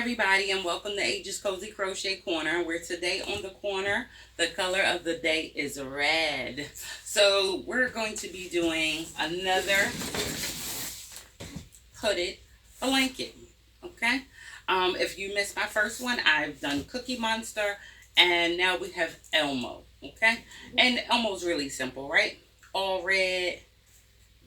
everybody, and welcome to Age's Cozy Crochet Corner, where today on the corner, the color of the day is red. So we're going to be doing another hooded blanket, okay? If you missed my first one, I've done Cookie Monster, and now we have Elmo, okay? And Elmo's really simple, right? All red,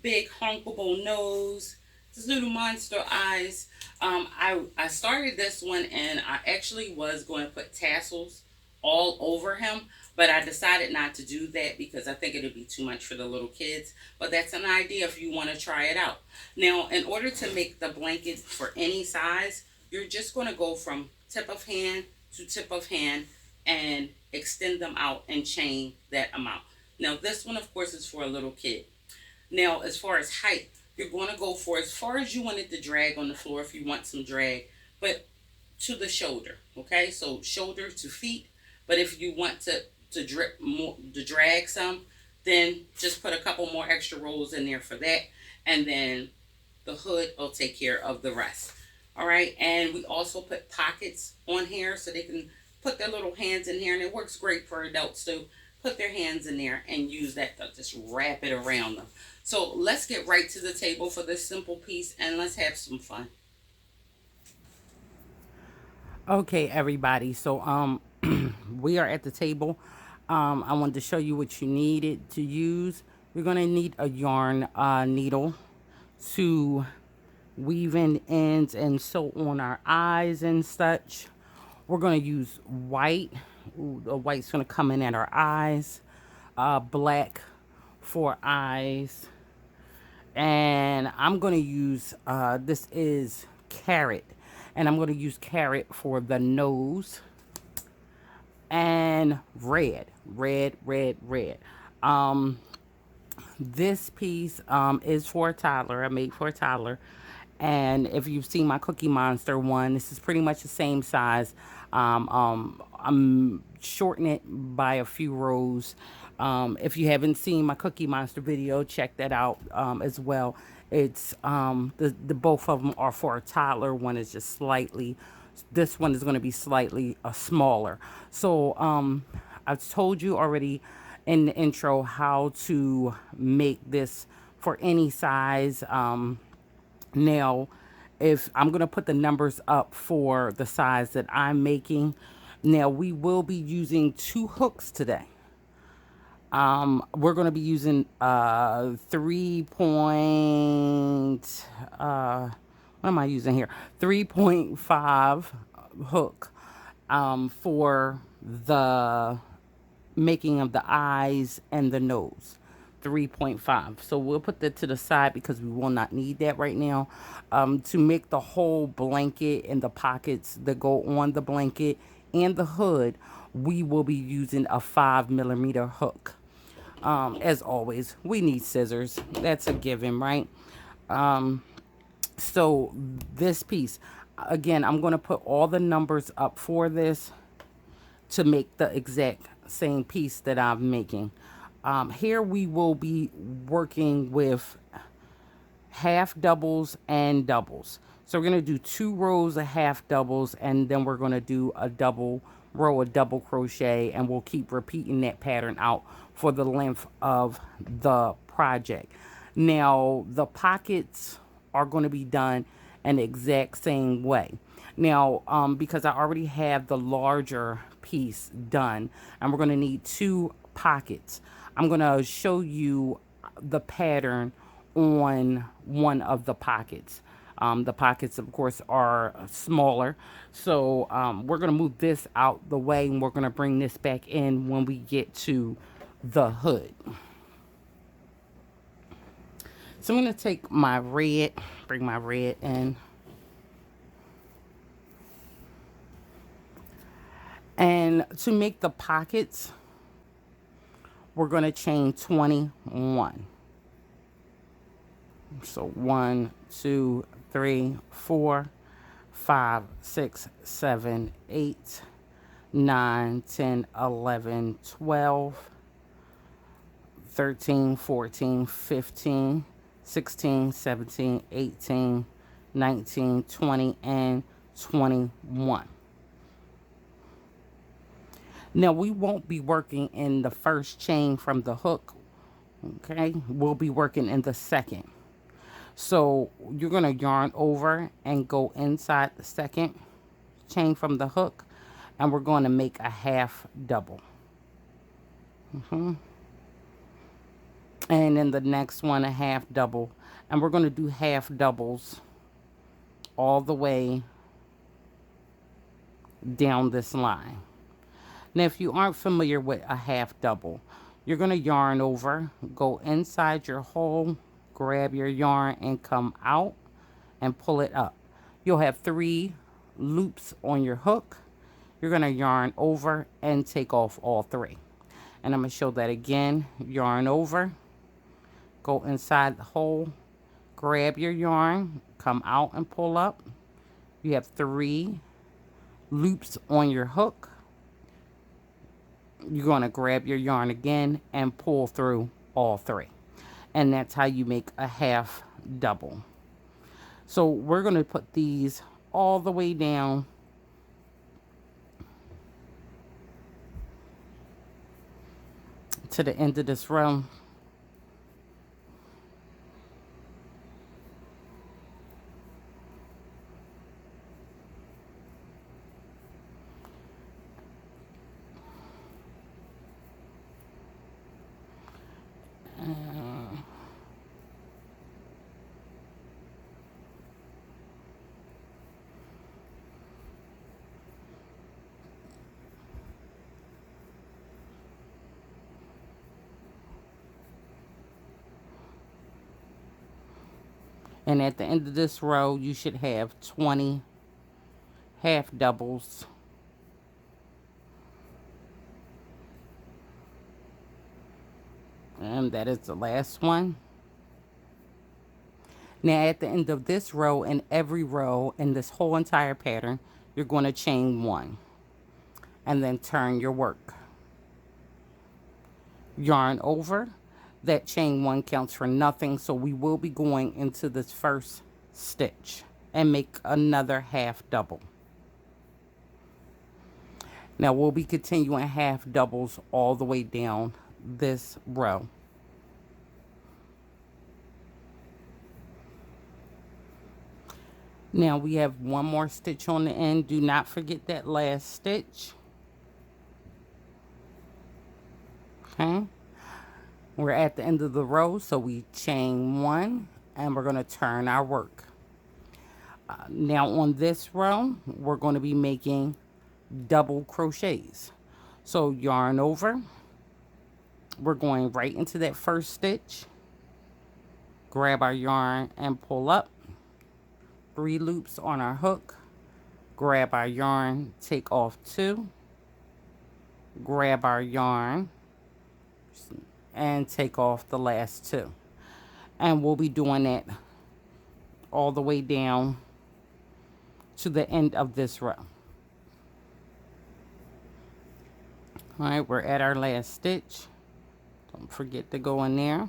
big honkable nose, this little monster eyes. I started this one and I actually was going to put tassels all over him, but I decided not to do that because I think it would be too much for the little kids. But that's an idea if you want to try it out. Now, in order to make the blanket for any size, you're just going to go from tip of hand to tip of hand and extend them out and chain that amount. Now, this one, of course, is for a little kid. Now, as far as height, you're going to go for as far as you want it to drag on the floor if you want some drag, but to the shoulder, okay? So shoulder to feet, but if you want to drip more, to drag some, then just put a couple more extra rolls in there for that, and then the hood will take care of the rest. All right, and we also put pockets on here so they can put their little hands in here, and it works great for adults too. Put their hands in there and use that to just wrap it around them. So let's get right to the table for this simple piece and let's have some fun. Okay, everybody. So we are at the table. I wanted to show you what you needed to use. You're gonna need a yarn needle to weave in ends and sew on our eyes and such. We're gonna use white. Ooh, the white's gonna come in at our eyes. Black for eyes. And I'm gonna use this is carrot, and I'm gonna use carrot for the nose, and red. Um, this piece is for a toddler. I made for a toddler. And if you've seen my Cookie Monster one, this is pretty much the same size. I'm shortening it by a few rows. If you haven't seen my Cookie Monster video, check that out as well. It's the both of them are for a toddler. One is just slightly. This one is going to be slightly smaller. So I've told you already in the intro how to make this for any size. Now, if I'm going to put the numbers up for the size that I'm making, now we will be using 2 hooks today. We're going to be using 3 point, what am I using here? 3.5 hook for the making of the eyes and the nose. 3.5. So we'll put that to the side because we will not need that right now. To make the whole blanket and the pockets that go on the blanket and the hood, we will be using a 5mm hook. As always, we need scissors. That's a given, right? So this piece, again, I'm going to put all the numbers up for this to make the exact same piece that I'm making. Here we will be working with half doubles and doubles. So we're going to do 2 rows of half doubles, and then we're going to do a double row of double crochet, and we'll keep repeating that pattern out for the length of the project. Now the pockets are going to be done in the exact same way. Now, because I already have the larger piece done, and we're going to need 2 pockets, I'm going to show you the pattern on one of the pockets. The pockets, of course, are smaller. So we're going to move this out the way, and we're going to bring this back in when we get to the hood. So I'm going to take my red, bring my red in. And to make the pockets, we're going to chain 21. So 1, 2, 3, 4, 5, 6, 7, 8, 9, 10, 11, 12, 13, 14, 15, 16, 17, 18, 19, 20, and 21. Now we won't be working in the first chain from the hook, okay? We'll be working in the second. So you're going to yarn over and go inside the second chain from the hook, and we're going to make a half double. And then the next one a half double, and we're going to do half doubles all the way down this line. Now if you aren't familiar with a half double, you're going to yarn over, go inside your hole, grab your yarn and come out and pull it up. You'll have 3 loops on your hook. You're going to yarn over and take off all 3. And I'm going to show that again. Yarn over, go inside the hole, grab your yarn, come out and pull up. You have 3 loops on your hook. You're going to grab your yarn again and pull through all 3. And that's how you make a half double. So we're going to put these all the way down to the end of this row. And at the end of this row, you should have 20 half doubles. And that is the last one. Now at the end of this row and every row in this whole entire pattern, you're going to chain 1 and then turn your work. Yarn over. That chain 1 counts for nothing, so we will be going into this first stitch and make another half double. Now we'll be continuing half doubles all the way down this row. Now we have 1 more stitch on the end. Do not forget that last stitch. Okay. We're at the end of the row, so we chain 1 and we're going to turn our work. Now on this row, we're going to be making double crochets. So yarn over. We're going right into that first stitch. Grab our yarn and pull up. 3 loops on our hook. Grab our yarn, take off 2. Grab our yarn and take off the last 2. And we'll be doing that all the way down to the end of this row. All right, we're at our last stitch. Don't forget to go in there.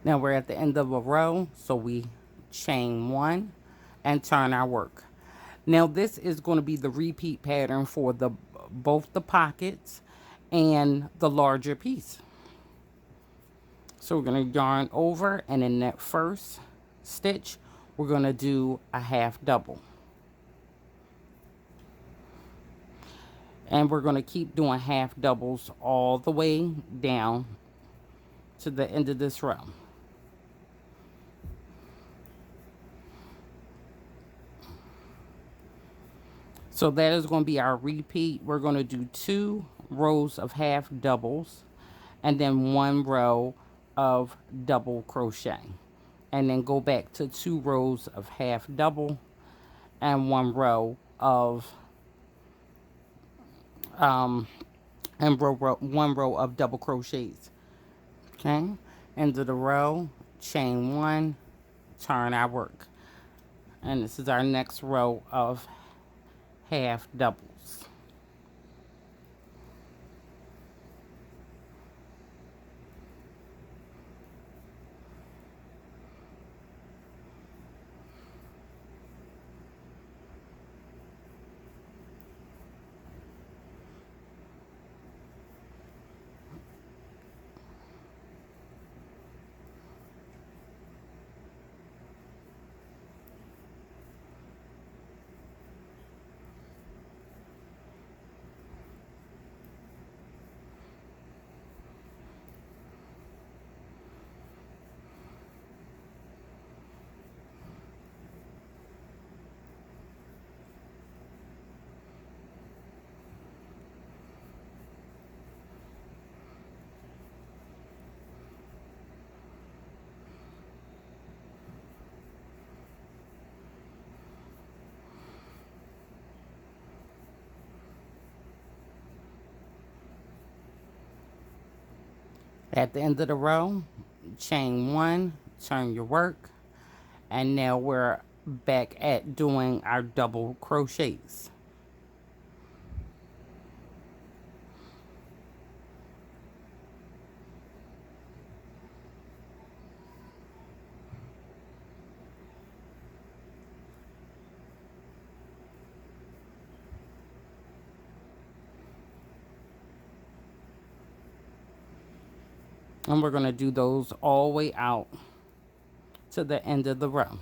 Now we're at the end of a row, so we chain 1 and turn our work. Now this is going to be the repeat pattern for both the pockets and the larger piece. So we're going to yarn over, and in that first stitch we're going to do a half double. And we're going to keep doing half doubles all the way down to the end of this row. So that is going to be our repeat. We're going to do 2 rows of half doubles and then 1 row of double crochet. And then go back to 2 rows of half double and 1 row of 1 row of double crochets. Okay, end of the row, chain 1, turn our work. And this is our next row of half doubles. At the end of the row, chain one, turn your work, and now we're back at doing our double crochets. And we're going to do those all the way out to the end of the row.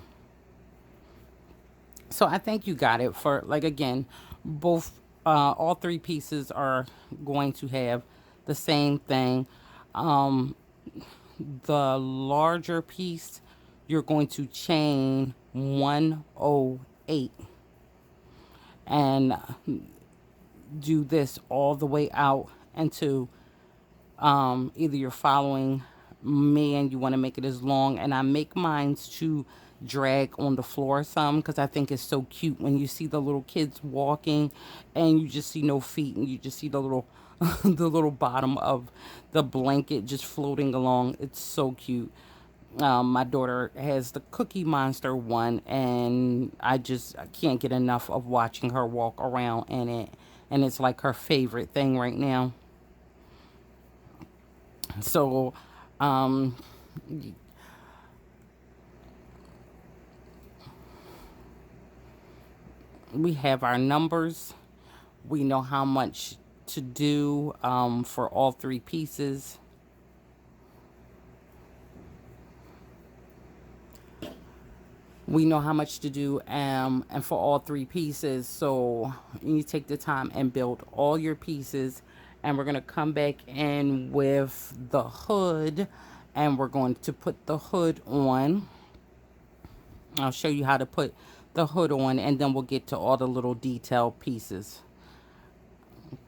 So I think you got it. For like, again, both all three pieces are going to have the same thing. The larger piece, you're going to chain 108 and do this all the way out into either you're following me and you want to make it as long, and I make mines to drag on the floor some because I think it's so cute when you see the little kids walking and you just see no feet and you just see the little the little bottom of the blanket just floating along. It's so cute. My daughter has the Cookie Monster one, and I can't get enough of watching her walk around in it, and it's like her favorite thing right now. So, um, we have our numbers. We know how much to do for all three pieces. We know how much to do and for all three pieces. So you take the time and build all your pieces. And we're going to come back in with the hood. And we're going to put the hood on. I'll show you how to put the hood on, and then we'll get to all the little detailed pieces.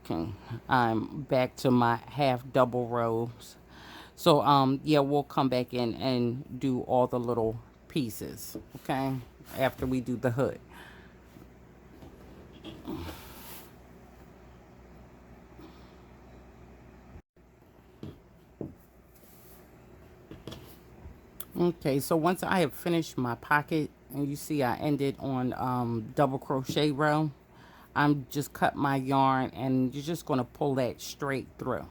Okay, I'm back to my half double rows. So yeah, we'll come back in and do all the little pieces, okay, after we do the hood. Okay, so once I have finished my pocket, and you see I ended on double crochet row, I'm just cut my yarn and you're just going to pull that straight through.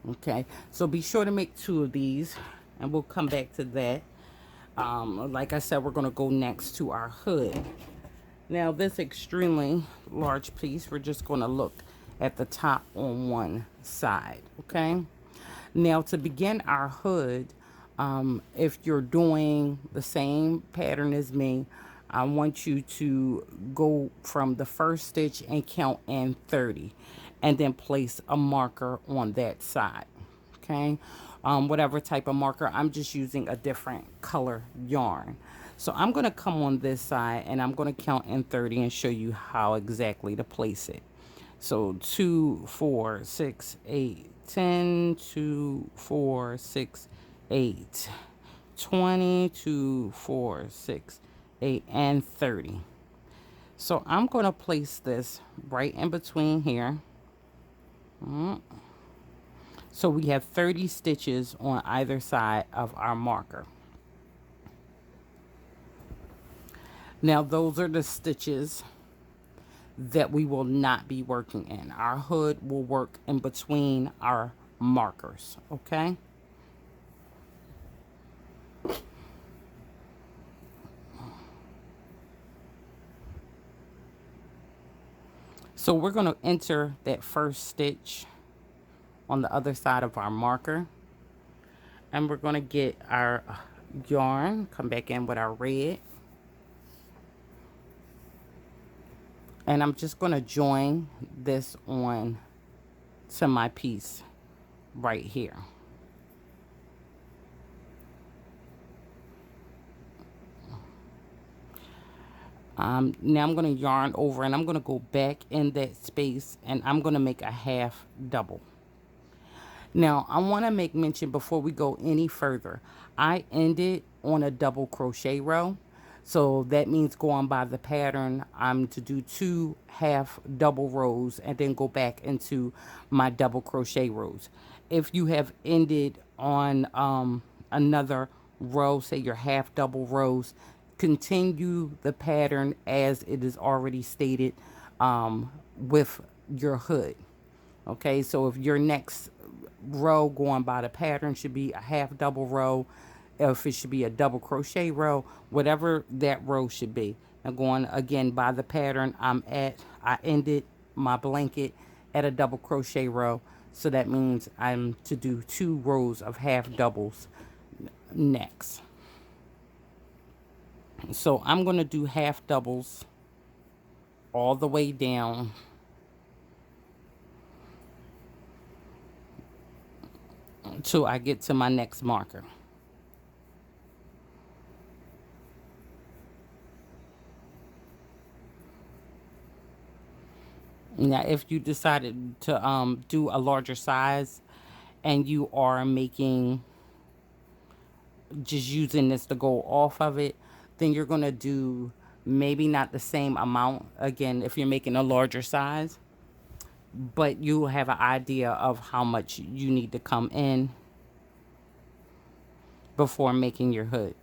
Okay, so be sure to make two of these, and we'll come back to that. Like I said, we're going to go next to our hood. Now this extremely large piece, we're just going to look at the top on one side. Okay, now to begin our hood, if you're doing the same pattern as me, I want you to go from the first stitch and count in 30, and then place a marker on that side. Okay, whatever type of marker, I'm just using a different color yarn. So I'm going to come on this side and I'm going to count in 30 and show you how exactly to place it. So 2, 4, 6, 8, 10, 2, 4, 6, 8, 20, 2, 4, 6, 8, and 30. So I'm going to place this right in between here. So we have 30 stitches on either side of our marker. Now those are the stitches that we will not be working in. Our hood will work in between our markers, okay? So we're going to enter that first stitch on the other side of our marker, and we're going to get our yarn, come back in with our red, and I'm just going to join this on to my piece right here. Now I'm going to yarn over and I'm going to go back in that space and I'm going to make a half double. Now I want to make mention before we go any further, I ended on a double crochet row. So that means going by the pattern, I'm to do 2 half double rows and then go back into my double crochet rows. if you have ended on another row, say your half double rows, continue the pattern as it is already stated with your hood. Okay, so if your next row going by the pattern should be a half double row, if it should be a double crochet row, whatever that row should be. Now going again by the pattern, I ended my blanket at a double crochet row. So that means I'm to do 2 rows of half doubles next. So I'm going to do half doubles all the way down until I get to my next marker. Now, if you decided to do a larger size and you are making, just using this to go off of it, then you're going to do maybe not the same amount. Again, if you're making a larger size, but you have an idea of how much you need to come in before making your hood.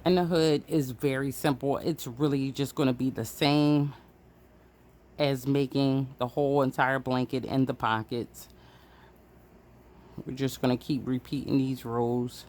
And the hood is very simple. It's really just going to be the same as making the whole entire blanket and the pockets. We're just going to keep repeating these rows.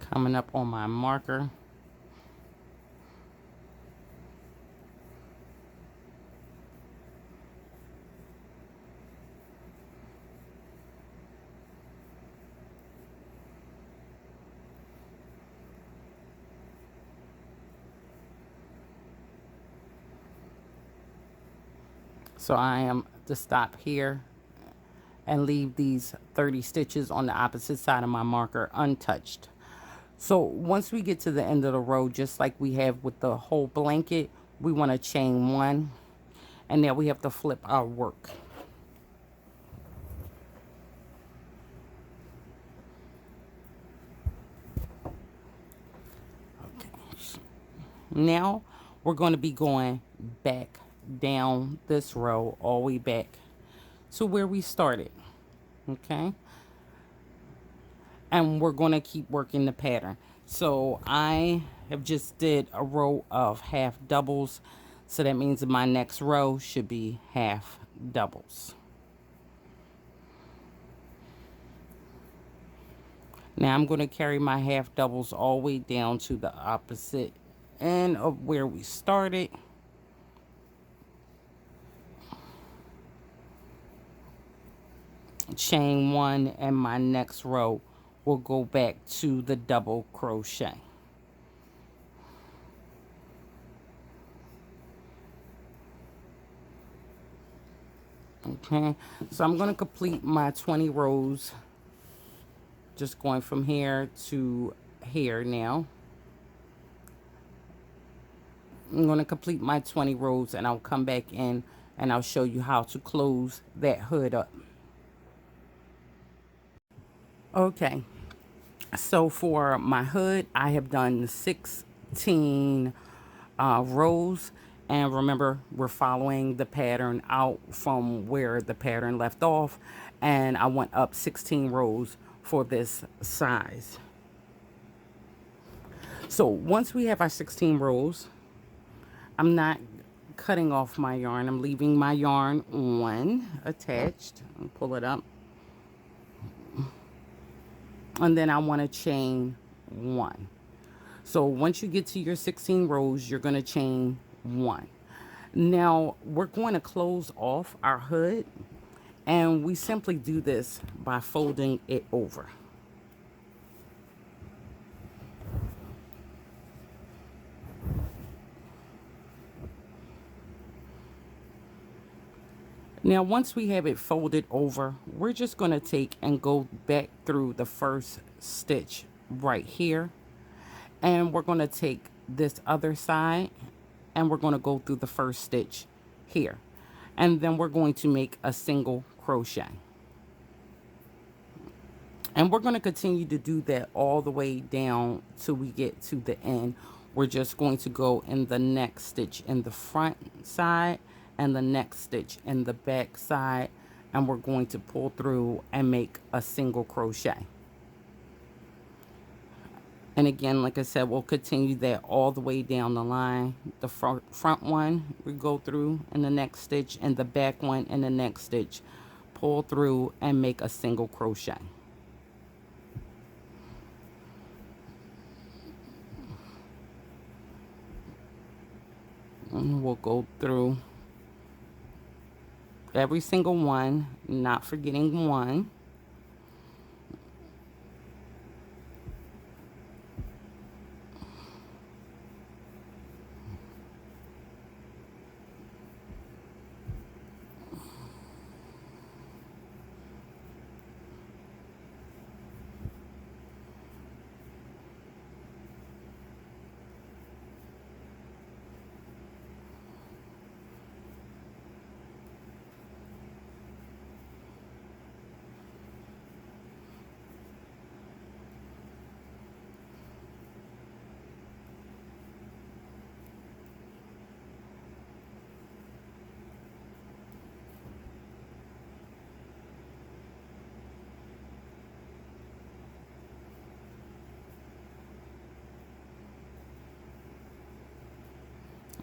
Coming up on my marker. So I am to stop here and leave these 30 stitches on the opposite side of my marker untouched. So once we get to the end of the row, just like we have with the whole blanket, we want to chain 1, and now we have to flip our work. Okay. Now we're going to be going back down this row all the way back to where we started. Okay, and we're going to keep working the pattern. So I have just did a row of half doubles, so that means my next row should be half doubles. Now I'm going to carry my half doubles all the way down to the opposite end of where we started. Chain 1, and my next row will go back to the double crochet. Okay, so I'm going to complete my 20 rows, just going from here to here. Now I'm going to complete my 20 rows, and I'll come back in and I'll show you how to close that hood up. Okay, so for my hood, I have done 16 rows, and remember, we're following the pattern out from where the pattern left off, and I went up 16 rows for this size. So once we have our 16 rows, I'm not cutting off my yarn. I'm leaving my yarn on attached. I'll pull it up. And then I want to chain 1. So once you get to your 16 rows, you're going to chain 1. Now we're going to close off our hood, and we simply do this by folding it over. Now once we have it folded over, we're just going to take and go back through the first stitch right here, and we're going to take this other side and we're going to go through the first stitch here, and then we're going to make a single crochet, and we're going to continue to do that all the way down till we get to the end. We're just going to go in the next stitch in the front side and the next stitch in the back side, and we're going to pull through and make a single crochet. And again, like I said, we'll continue that all the way down the line. The front one we go through in the next stitch, and the back one in the next stitch, pull through and make a single crochet. And we'll go through every single one, not forgetting one.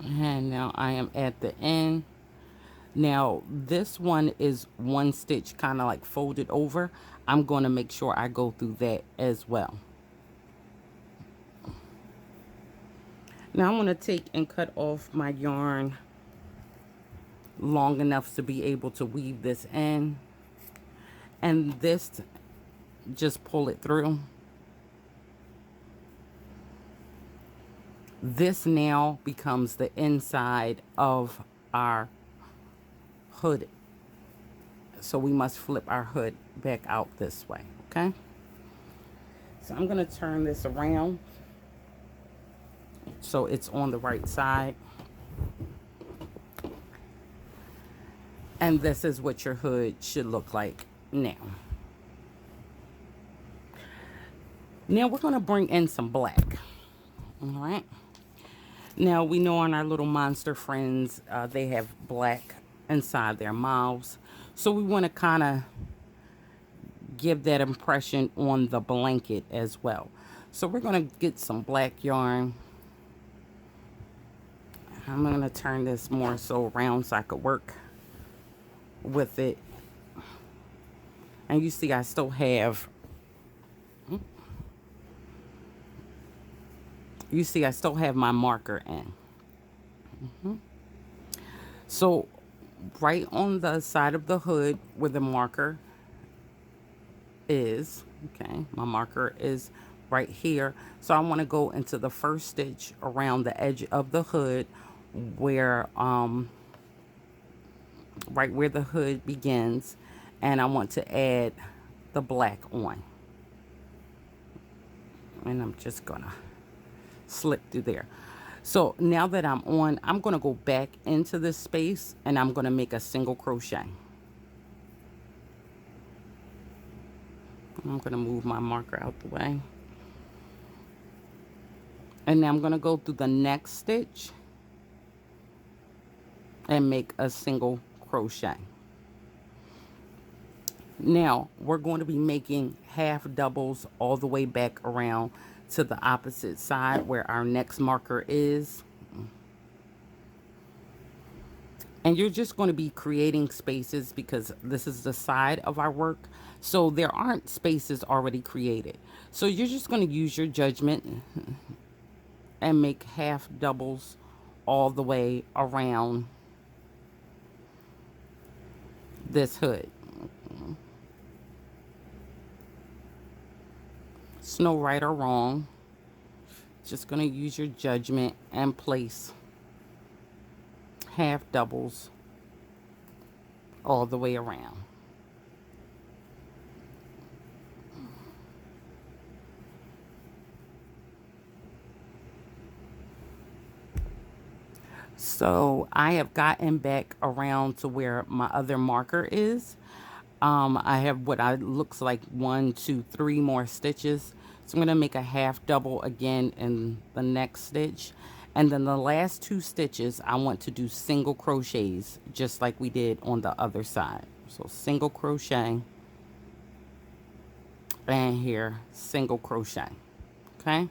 And now I am at the end. Now this one is one stitch kind of like folded over. I'm going to make sure I go through that as well. Now I'm going to take and cut off my yarn long enough to be able to weave this in, and this, just pull it through. This now becomes the inside of our hood, so we must flip our hood back out this way. Okay, so I'm going to turn this around so it's on the right side, and this is what your hood should look like now. Now we're going to bring in some black. All right, now we know on our little monster friends, they have black inside their mouths, so we want to kind of give that impression on the blanket as well. So we're going to get some black yarn. I'm going to turn this more so around so I could work with it. And you see I still have, my marker in. So right on the side of the hood where the marker is, okay, my marker is right here. So I want to go into the first stitch around the edge of the hood where right where the hood begins, and I want to add the black on, and I'm just gonna slip through there. So now that I'm on, I'm gonna go back into this space and I'm gonna make a single crochet. I'm gonna move my marker out the way, and now I'm gonna go through the next stitch and make a single crochet. Now we're going to be making half doubles all the way back around to the opposite side where our next marker is. And you're just going to be creating spaces because this is the side of our work. So there aren't spaces already created. So you're just going to use your judgment and make half doubles all the way around this hood. It's no right or wrong. Just going to use your judgment and place half doubles all the way around. So I have gotten back around to where my other marker is. I have what I looks like 1, 2, 3 more stitches. So I'm going to make a half double again in the next stitch. And then the last 2 stitches, I want to do single crochets just like we did on the other side. So single crochet and here single crochet. Okay.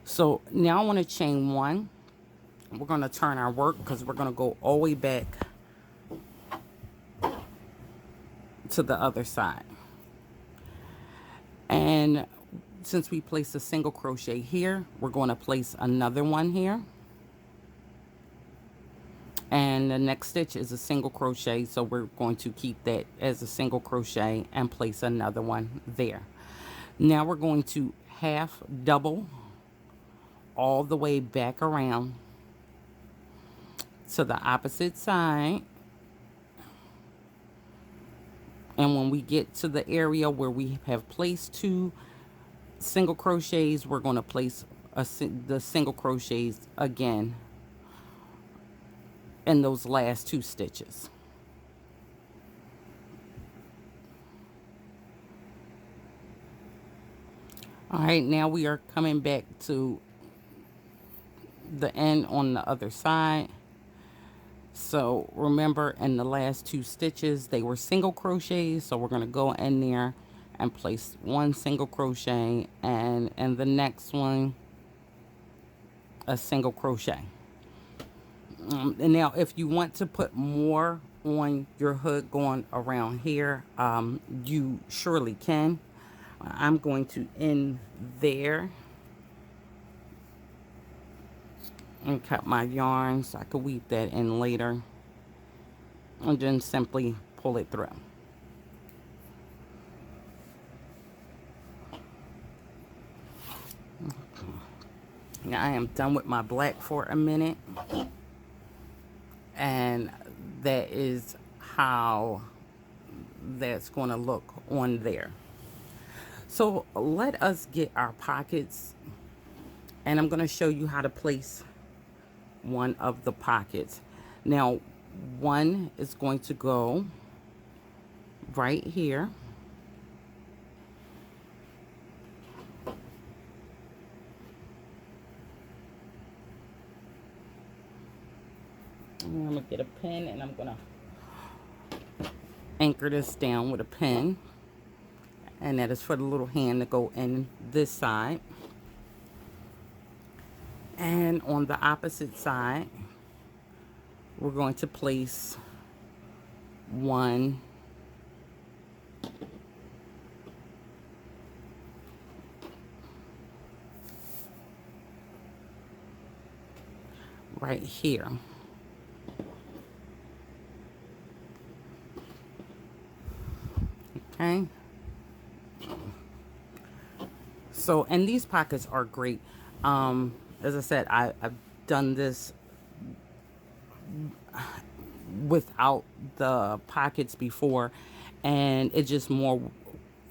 So now I want to chain 1. We're going to turn our work because we're going to go all the way back to the other side. And since we placed a single crochet here, we're going to place another one here. And the next stitch is a single crochet, so we're going to keep that as a single crochet and place another one there. Now we're going to half double all the way back around to the opposite side. And when we get to the area where we have placed 2 single crochets, we're going to place the single crochets again in those last 2 stitches. All right, now we are coming back to the end on the other side. So remember, in the last 2 stitches they were single crochets, so we're going to go in there and place 1 single crochet, and in the next one a single crochet. And now if you want to put more on your hood going around here, you surely can. I'm going to end there and cut my yarn so I could weave that in later, and then simply pull it through. Now I am done with my black for a minute, and that is how that's going to look on there. So let us get our pockets, and I'm going to show you how to place one of the pockets. Now one is going to go right here, I'm gonna get a pin and I'm gonna anchor this down with a pin, and that is for the little hand to go in this side. And on the opposite side we're going to place 1 right here. Okay, so, and these pockets are great. As I said, I've done this without the pockets before, and it's just more,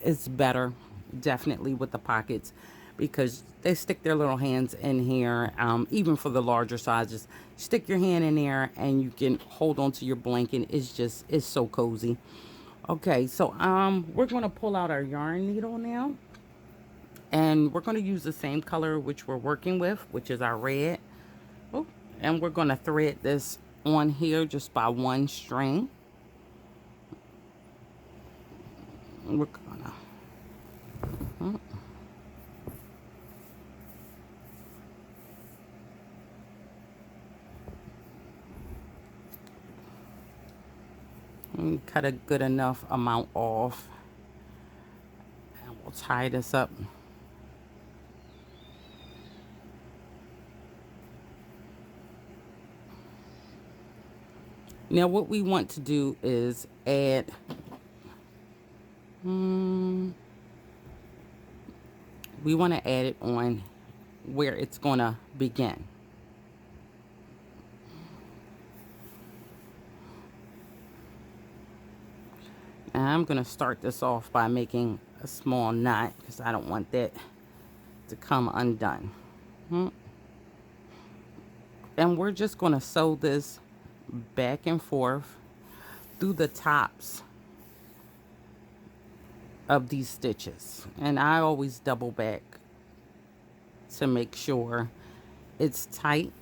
it's better definitely with the pockets because they stick their little hands in here. Even for the larger sizes, stick your hand in there and you can hold on to your blanket. It's so cozy. Okay, so we're going to pull out our yarn needle now, and we're going to use the same color which we're working with, which is our red. Oh, and we're going to thread this on here just by 1 string. we're gonna cut a good enough amount off, and we'll tie this up. Now what we want to do is add we want to add it on where it's gonna begin. And I'm gonna start this off by making a small knot because I don't want that to come undone. And we're just gonna sew this back and forth through the tops of these stitches, and I always double back to make sure it's tight.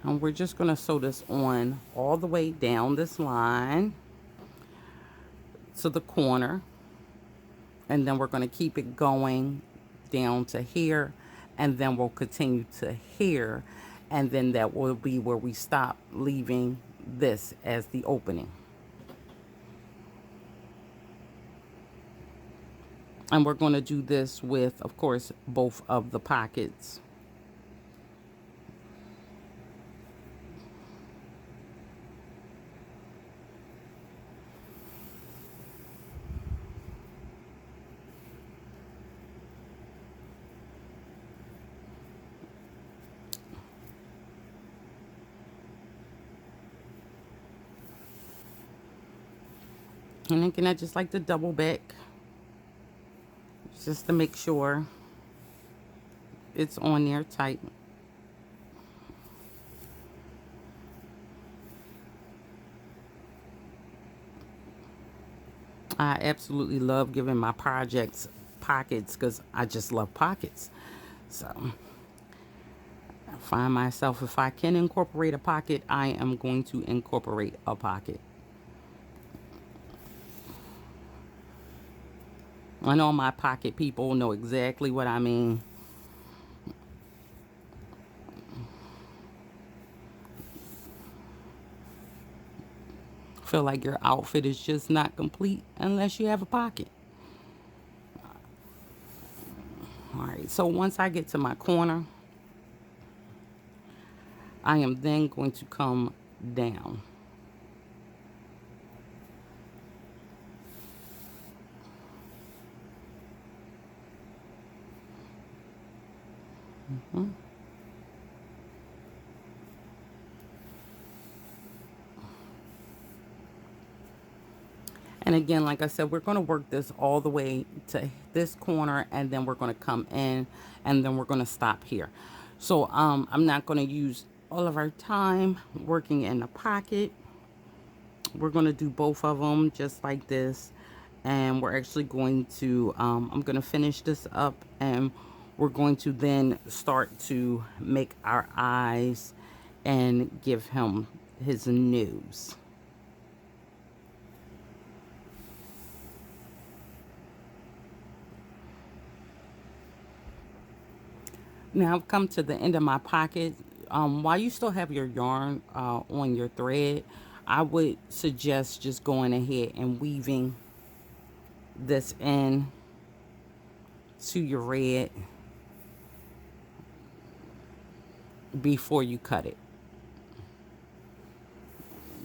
And we're just going to sew this on all the way down this line to the corner, and then we're going to keep it going down to here, and then we'll continue to here, and then that will be where we stop, leaving this as the opening. And we're going to do this with, of course, both of the pockets. And again, I just like to double back just to make sure it's on there tight. I absolutely love giving my projects pockets because I just love pockets. So I find myself, if I can incorporate a pocket, I am going to incorporate a pocket. I know my pocket people know exactly what I mean. Feel like your outfit is just not complete unless you have a pocket. All right, so once I get to my corner, I am then going to come down. And again, like I said, we're going to work this all the way to this corner, and then we're going to come in, and then we're going to stop here. So I'm not going to use all of our time working in the pocket. We're going to do both of them just like this, and we're actually going to I'm going to finish this up, and we're going to then start to make our eyes and give him his nose. Now I've come to the end of my pocket. While you still have your yarn on your thread, I would suggest just going ahead and weaving this in to your red before you cut it.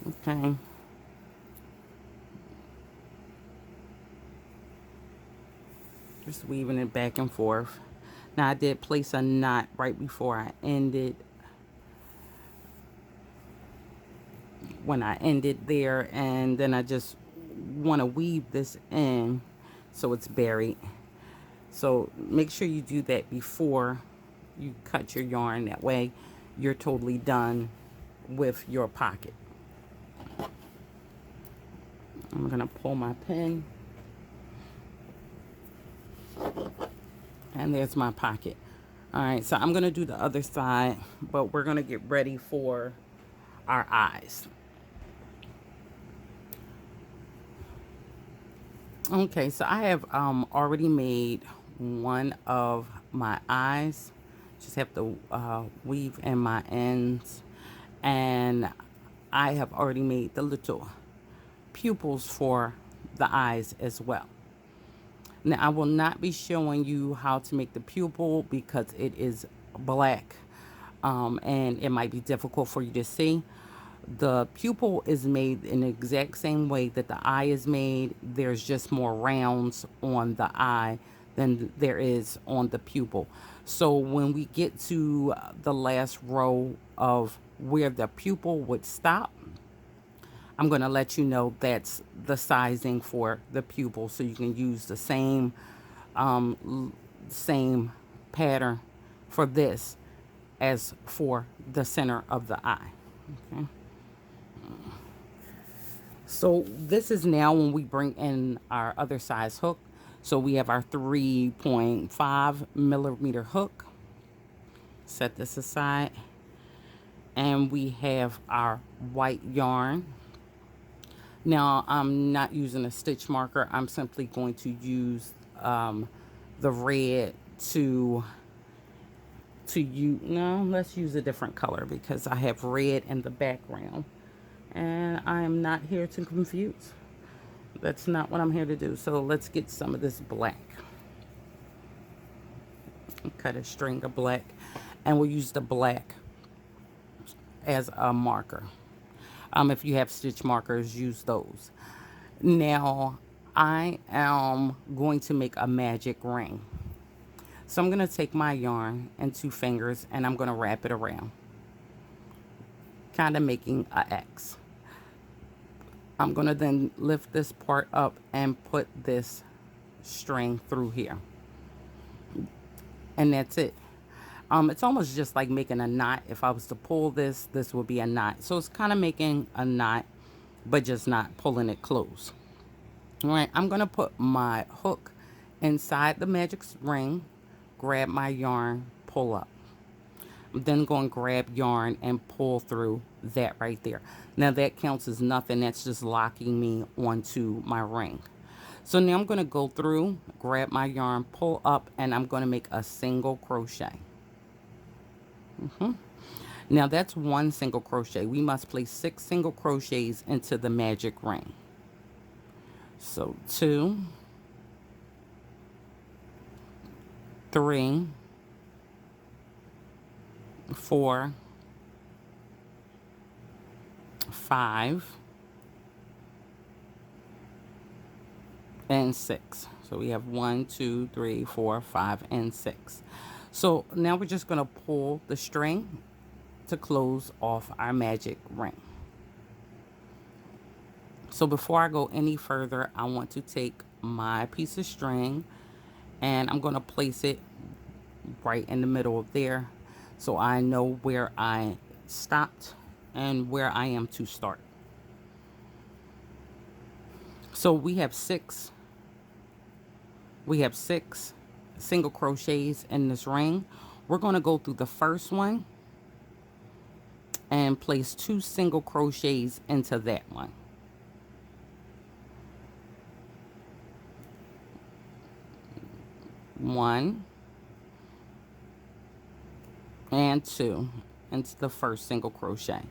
Okay. Just weaving it back and forth. Now I did place a knot right before I ended. When I ended there, and then I just want to weave this in so it's buried. So make sure you do that before you cut your yarn. That way you're totally done with your pocket. I'm gonna pull my pin, and there's my pocket. All right, so I'm gonna do the other side, but we're gonna get ready for our eyes. Okay, so I have already made one of my eyes. Just have to weave in my ends, and I have already made the little pupils for the eyes as well. Now I will not be showing you how to make the pupil because it is black, and it might be difficult for you to see. The pupil is made in the exact same way that the eye is made. There's just more rounds on the eye than there is on the pupil. So when we get to the last row of where the pupil would stop, I'm going to let you know that's the sizing for the pupil, so you can use the same pattern for this as for the center of the eye. Okay. So this is now when we bring in our other size hook. So we have our 3.5 millimeter hook. Set this aside. And we have our white yarn. Now I'm not using a stitch marker. I'm simply going to use the red to use. No, let's use a different color because I have red in the background. And I am not here to confuse. That's not what I'm here to do. So let's get some of this black. Cut a string of black, and we'll use the black as a marker. If you have stitch markers, use those. Now I am going to make a magic ring. So I'm going to take my yarn and 2 fingers, and I'm going to wrap it around, kind of making an X. I'm going to then lift this part up and put this string through here. And that's it. It's almost just like making a knot. If I was to pull this, this would be a knot. So it's kind of making a knot, but just not pulling it close. All right, I'm going to put my hook inside the magic ring, grab my yarn, pull up. I'm then going to grab yarn and pull through that right there. Now that counts as nothing. That's just locking me onto my ring. So now I'm going to go through, grab my yarn, pull up, and I'm going to make a single crochet. Now that's 1 single crochet. We must place 6 single crochets into the magic ring. So 2, 3, 4, 5, and 6. So we have 1, 2, 3, 4, 5, and 6. So now we're just going to pull the string to close off our magic ring. So before I go any further, I want to take my piece of string and I'm going to place it right in the middle of there, so I know where I stopped and where I am to start. So we have six single crochets in this ring. We're going to go through the first one and place 2 single crochets into that one. One and 2 into the first single crochet.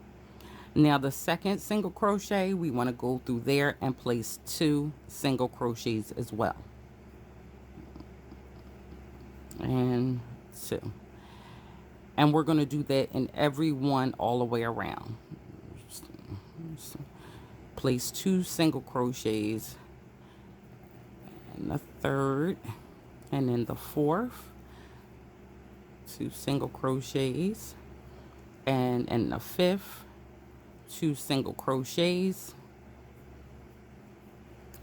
Now the second single crochet, we want to go through there and place 2 single crochets as well. And 2. And we're going to do that in every one all the way around. Place 2 single crochets in the third and in the fourth. 2 single crochets, and in the fifth, 2 single crochets,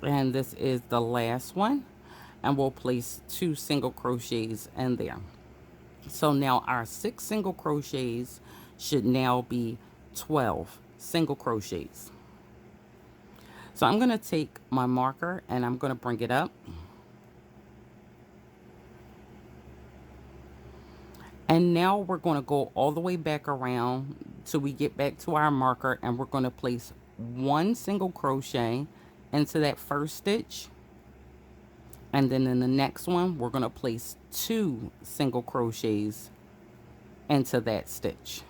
and this is the last one, and we'll place 2 single crochets in there. So now our 6 single crochets should now be 12 single crochets. So I'm going to take my marker and I'm going to bring it up. And now we're going to go all the way back around till we get back to our marker, and we're going to place one single crochet into that first stitch. And then in the next one, we're going to place 2 single crochets into that stitch.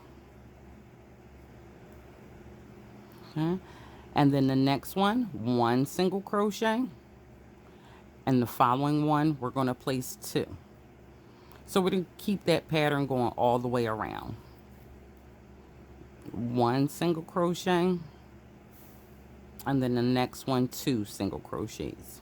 Okay. And then the next one single crochet. And the following one, we're going to place 2. So we're going to keep that pattern going all the way around. 1 single crochet. And then the next one, 2 single crochets.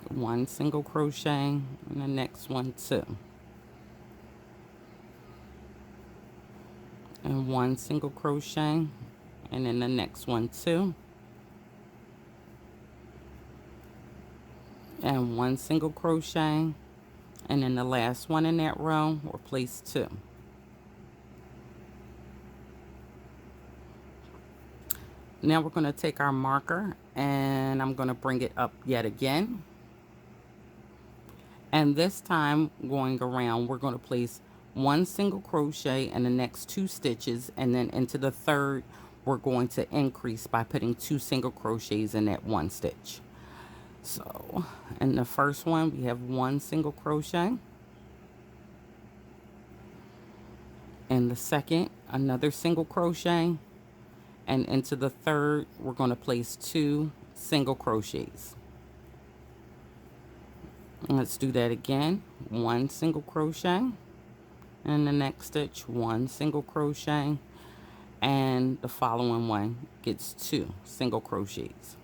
One single crochet, and the next one 2. And 1 single crochet, and then the next one 2. And 1 single crochet, and then the last one in that row, we'll place 2. Now we're going to take our marker, and I'm going to bring it up yet again. And this time, going around, we're going to place 1 single crochet in the next 2 stitches, and then into the third, we're going to increase by putting 2 single crochets in that 1 stitch. So in the first one, we have 1 single crochet. In the second, another single crochet. And into the third, we're going to place 2 single crochets. Let's do that again. 1 single crochet. And the next stitch, 1 single crochet. And the following one gets 2 single crochets.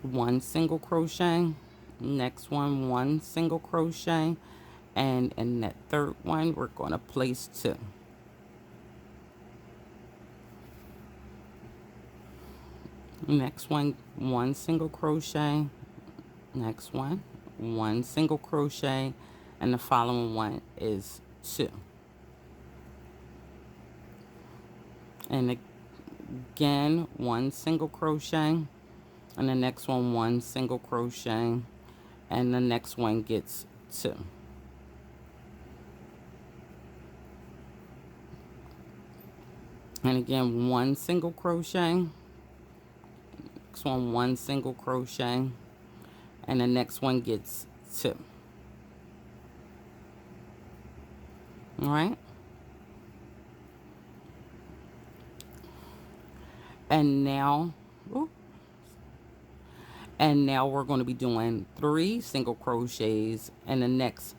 1 single crochet. Next one, 1 single crochet. And in that third one, we're going to place 2. Next one, 1 single crochet. Next one, 1 single crochet, and the following one is 2. And again, 1 single crochet, and the next one, 1 single crochet, and the next one gets 2. And again, 1 single crochet. Next one, 1 single crochet, and the next one gets 2. All right. And now, we're going to be doing 3 single crochets in the next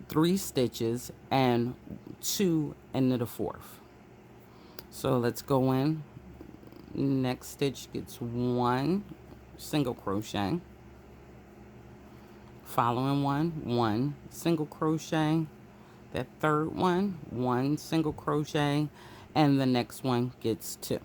3 stitches and 2 into the 4th. So let's go in. Next stitch gets 1 single crochet. Following one, 1 single crochet. That third one, 1 single crochet, and the next one gets 2.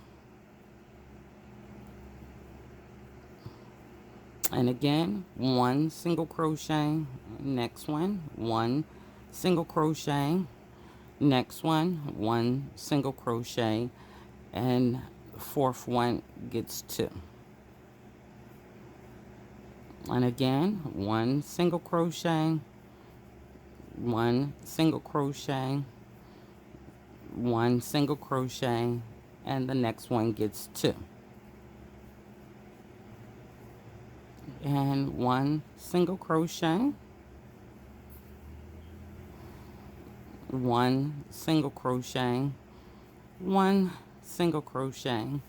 And again, 1 single crochet. Next one, 1 single crochet. Next one, 1 single crochet, and the 4th one gets 2. And again, 1 single crochet, 1 single crochet, 1 single crochet, and the next one gets 2. And 1 single crochet, 1 single crochet, 1 single crochet,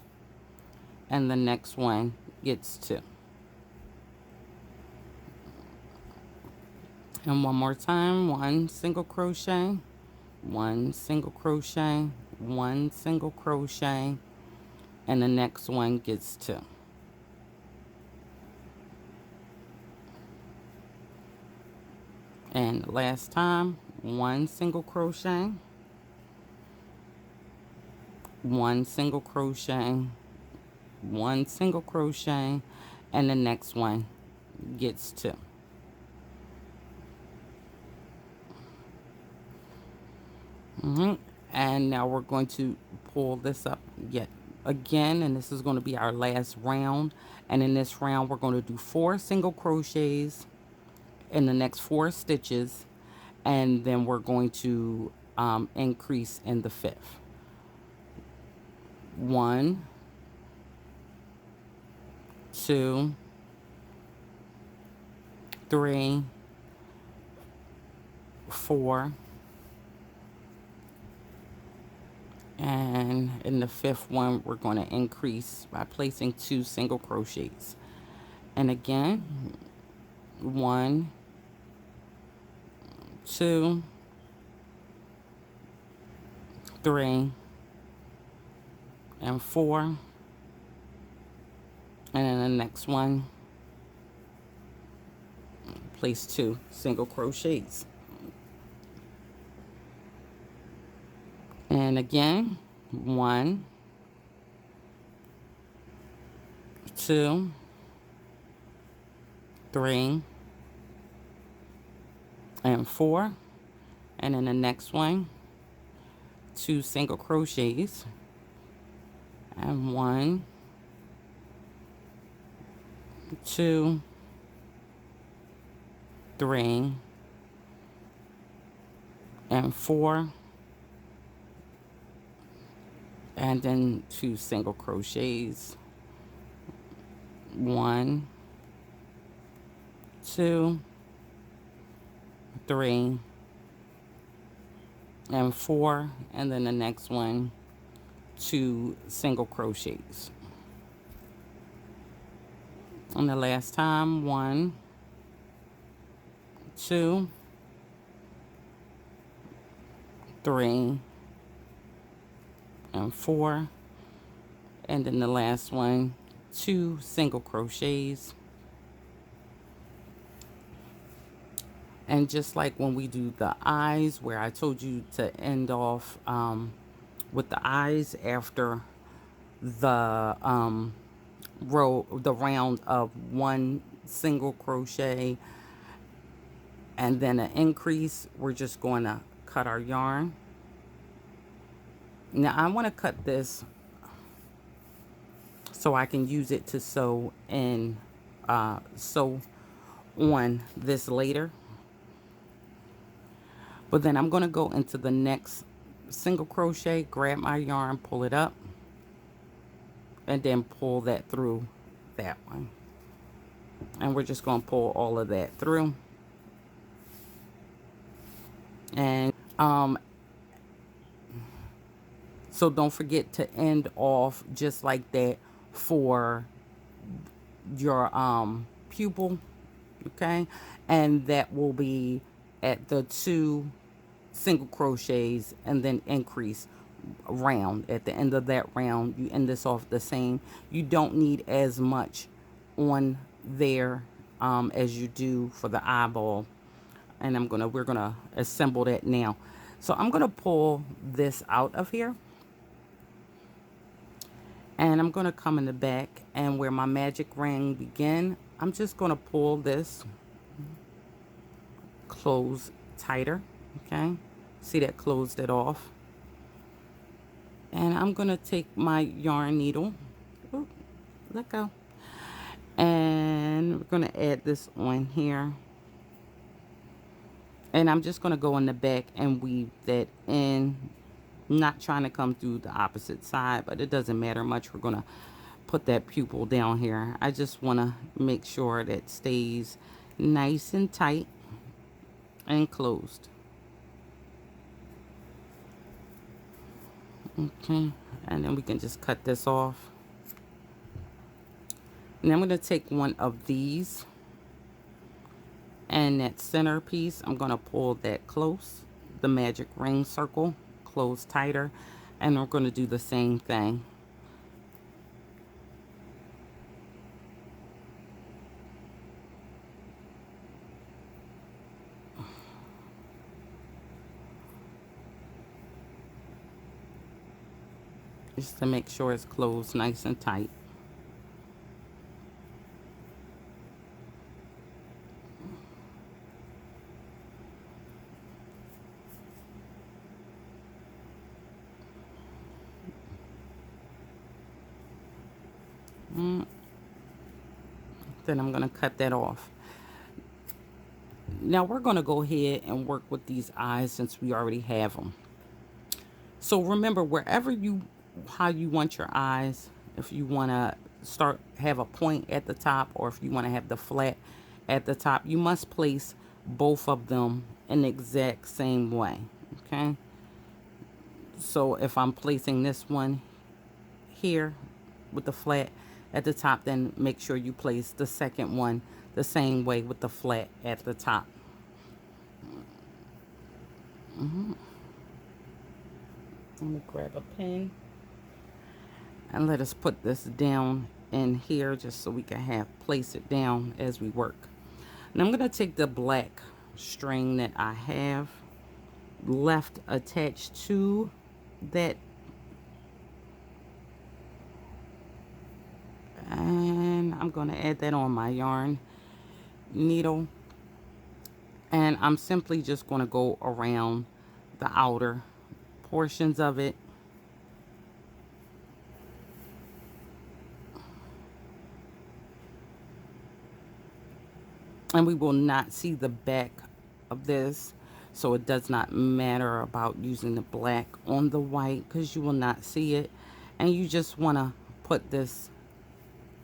and the next one gets 2. And one more time, 1 single crochet, 1 single crochet, 1 single crochet, and the next one gets 2. And last time, 1 single crochet, 1 single crochet, 1 single crochet, and the next one gets 2. And now we're going to pull this up yet again, and this is going to be our last round. And in this round we're going to do 4 single crochets in the next 4 stitches, and then we're going to increase in the 5th. 1, 2, 3, 4, and in the 5th one we're going to increase by placing 2 single crochets. And again, 1, 2, 3, and 4, and then the next one place 2 single crochets. And again, 1, 2, 3, and 4, and in the next one 2 single crochets, and 1, 2, 3, and 4, and then 2 single crochets, 1, 2, 3, and 4, and then the next one 2 single crochets. And the last time, 1, 2, 3, and 4, and then the last one 2 single crochets. And just like when we do the eyes, where I told you to end off with the eyes after the round of 1 single crochet and then an increase, we're just going to cut our yarn. Now I want to cut this so I can use it to sew in, sew on this later. But then I'm going to go into the next single crochet, grab my yarn, pull it up, and then pull that through that one. And we're just going to pull all of that through. And so don't forget to end off just like that for your pupil, okay? And that will be at the 2 single crochets and then increase round. At the end of that round, you end this off the same. You don't need as much on there as you do for the eyeball. And we're gonna assemble that now. So I'm gonna pull this out of here, and I'm gonna come in the back, and where my magic ring begin, I'm just gonna pull this close tighter. Okay, see that closed it off. And I'm gonna take my yarn needle, ooh, let go, and we're gonna add this on here. And I'm just gonna go in the back and weave that in, not trying to come through the opposite side, but it doesn't matter much. We're gonna put that pupil down here. I just want to make sure that stays nice and tight and closed. Okay, and then we can just cut this off. And I'm going to take one of these, and that center piece, I'm going to pull that close, the magic ring circle, close tighter, and we're going to do the same thing. Just to make sure it's closed nice and tight. Then I'm going to cut that off. Now we're going to go ahead and work with these eyes since we already have them. So remember, how you want your eyes, if you want to have a point at the top, or if you want to have the flat at the top, you must place both of them in the exact same way. Okay. So if I'm placing this one here with the flat at the top, then make sure you place the second one the same way with the flat at the top. Let me grab a pen and let us put this down in here just so we can place it down as we work. And I'm going to take the black string that I have left attached to that, and I'm going to add that on my yarn needle, and I'm simply just going to go around the outer portions of it. And we will not see the back of this, so it does not matter about using the black on the white because you will not see it. And you just want to put this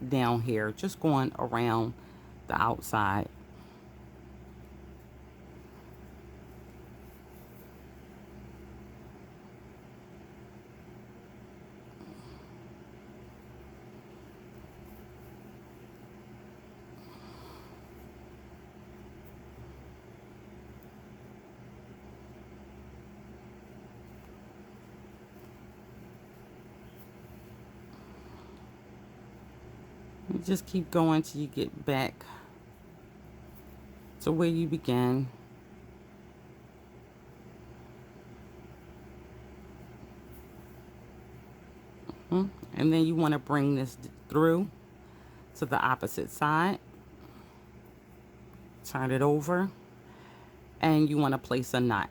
down here, just going around the outside. You just keep going till you get back to where you began. And then you want to bring this through to the opposite side. Turn it over, and you want to place a knot.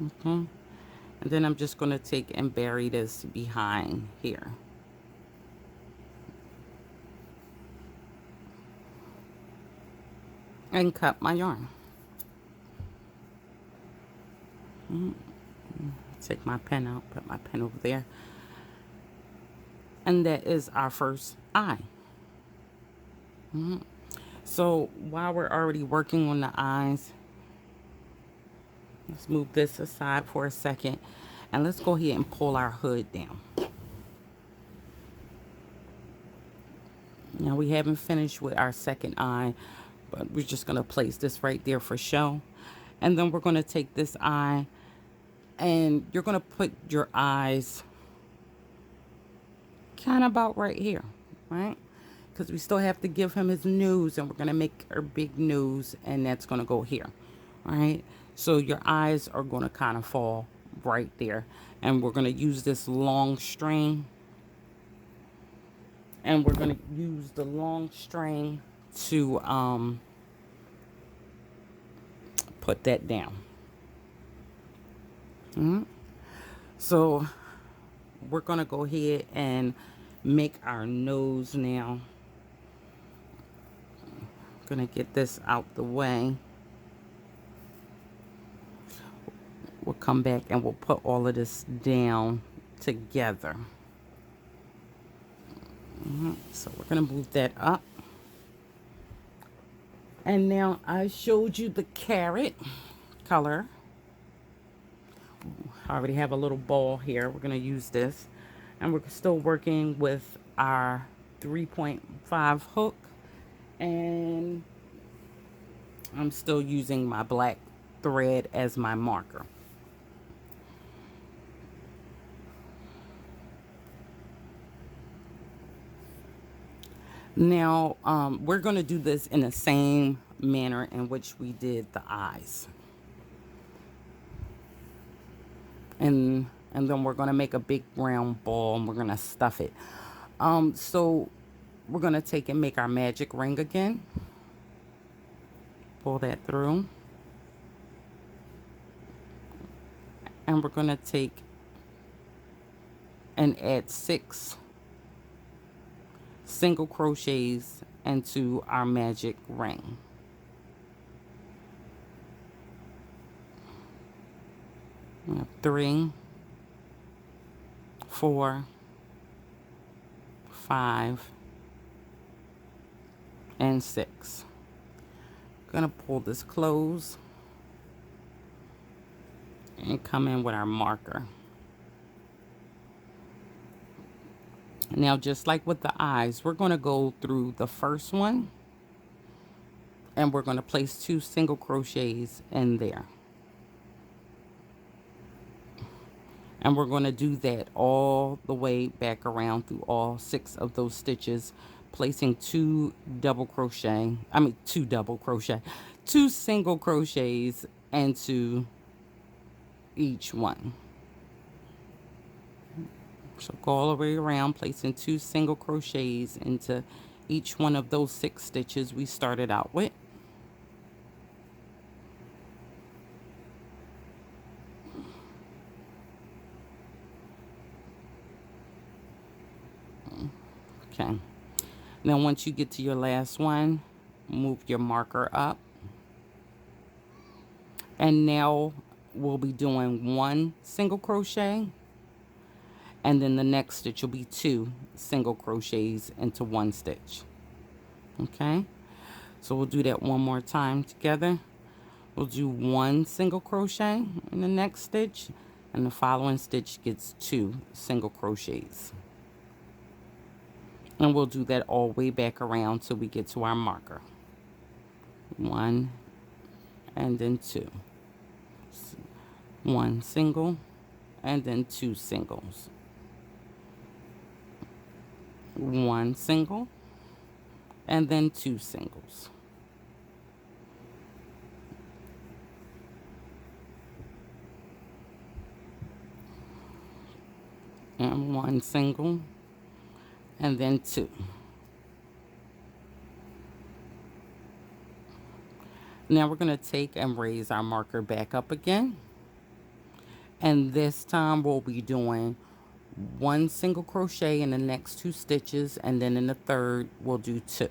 Okay. And then I'm just going to take and bury this behind here. And cut my yarn. Take my pen out, put my pen over there. And that is our first eye. So while we're already working on the eyes, let's move this aside for a second, and let's go ahead and pull our hood down. Now we haven't finished with our second eye, but we're just going to place this right there for show. And then we're going to take this eye, and you're going to put your eyes kind of about right here, right? Because we still have to give him his nose, and we're going to make our big nose, and that's going to go here, all right? So your eyes are going to kind of fall right there, and we're going to use this long string, and we're going to use the long string to put that down. So we're going to go ahead and make our nose now. Going to get this out the way. We'll come back and we'll put all of this down together. So we're going to move that up. And now I showed you the carrot color. I already have a little ball here. We're going to use this. And we're still working with our 3.5 hook. And I'm still using my black thread as my marker. Now, we're going to do this in the same manner in which we did the eyes. And then we're going to make a big round ball, and we're going to stuff it. So we're going to take and make our magic ring again. Pull that through. And we're going to take and add 6 single crochets into our magic ring. We have 3, 4, 5, and 6. Gonna pull this close and come in with our marker. Now, just like with the eyes, we're going to go through the first one and we're going to place 2 single crochets in there. And we're going to do that all the way back around through all 6 of those stitches, placing 2 single crochets into each one. So go all the way around, placing 2 single crochets into each one of those 6 stitches we started out with. Okay. Now once you get to your last one, move your marker up. And now we'll be doing 1 single crochet, and then the next stitch will be 2 single crochets into 1 stitch. Okay, so we'll do that one more time together. We'll do 1 single crochet in the next stitch, and the following stitch gets 2 single crochets. And we'll do that all the way back around till we get to our marker. 1 and then 2. 1 single and then 2 singles. 1 single and then 2 singles. And 1 single and then 2. Now we're going to take and raise our marker back up again. And this time we'll be doing 1 single crochet in the next 2 stitches, and then in the third we'll do 2.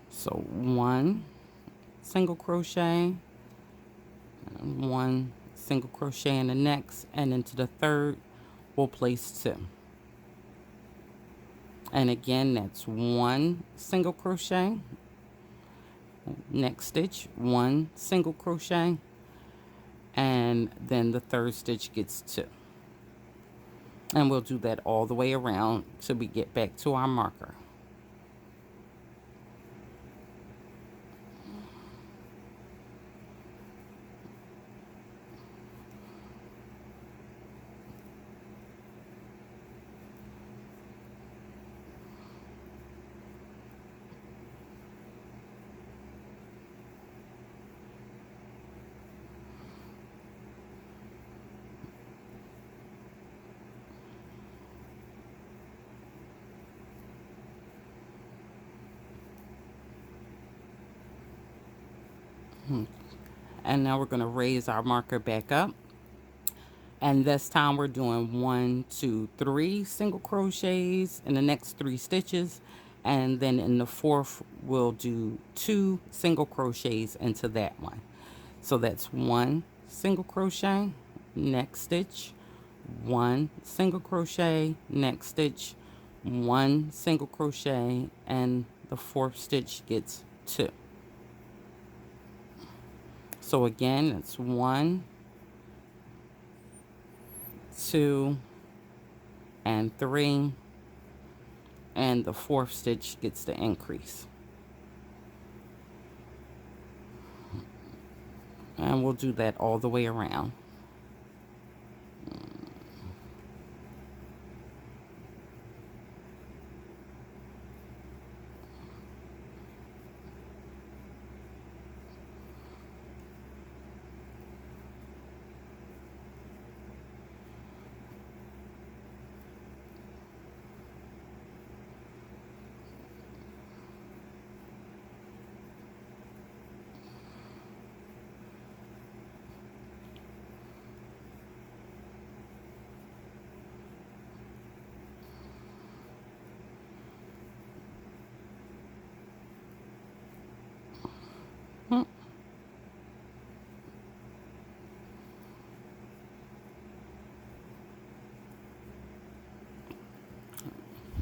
So 1 single crochet, 1 single crochet in the next, and into the third we'll place 2. And again, that's 1 single crochet, next stitch 1 single crochet, and then the third stitch gets 2. And we'll do that all the way around till we get back to our marker. And now we're going to raise our marker back up, and this time we're doing 1, 2, 3 single crochets in the next 3 stitches, and then in the fourth we'll do 2 single crochets into that one. So that's 1 single crochet, next stitch, 1 single crochet, next stitch, 1 single crochet, and the fourth stitch gets 2. So again, it's 1, 2, and 3, and the fourth stitch gets the increase. And we'll do that all the way around.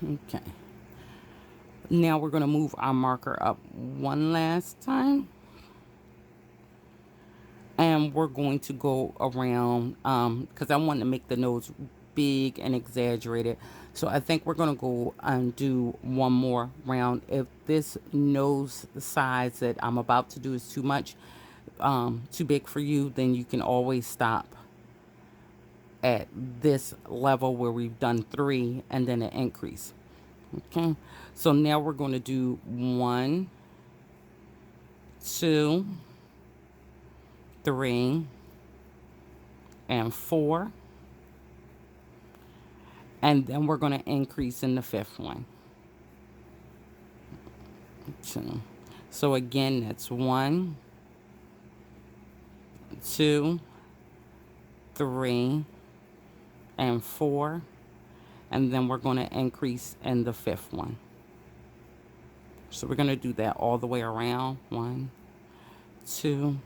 Okay. Now we're going to move our marker up one last time. And we're going to go around, because I want to make the nose big and exaggerated. So I think we're going to go and do one more round. If this nose size that I'm about to do is too much, too big for you, then you can always stop at this level where we've done 3 and then an increase. Okay, so now we're going to do 1, 2, 3, and 4, and then we're going to increase in the 5th one. 2. So again, that's 1, 2, 3, and 4, and then we're going to increase in the 5th one. So we're going to do that all the way around. 1, 2,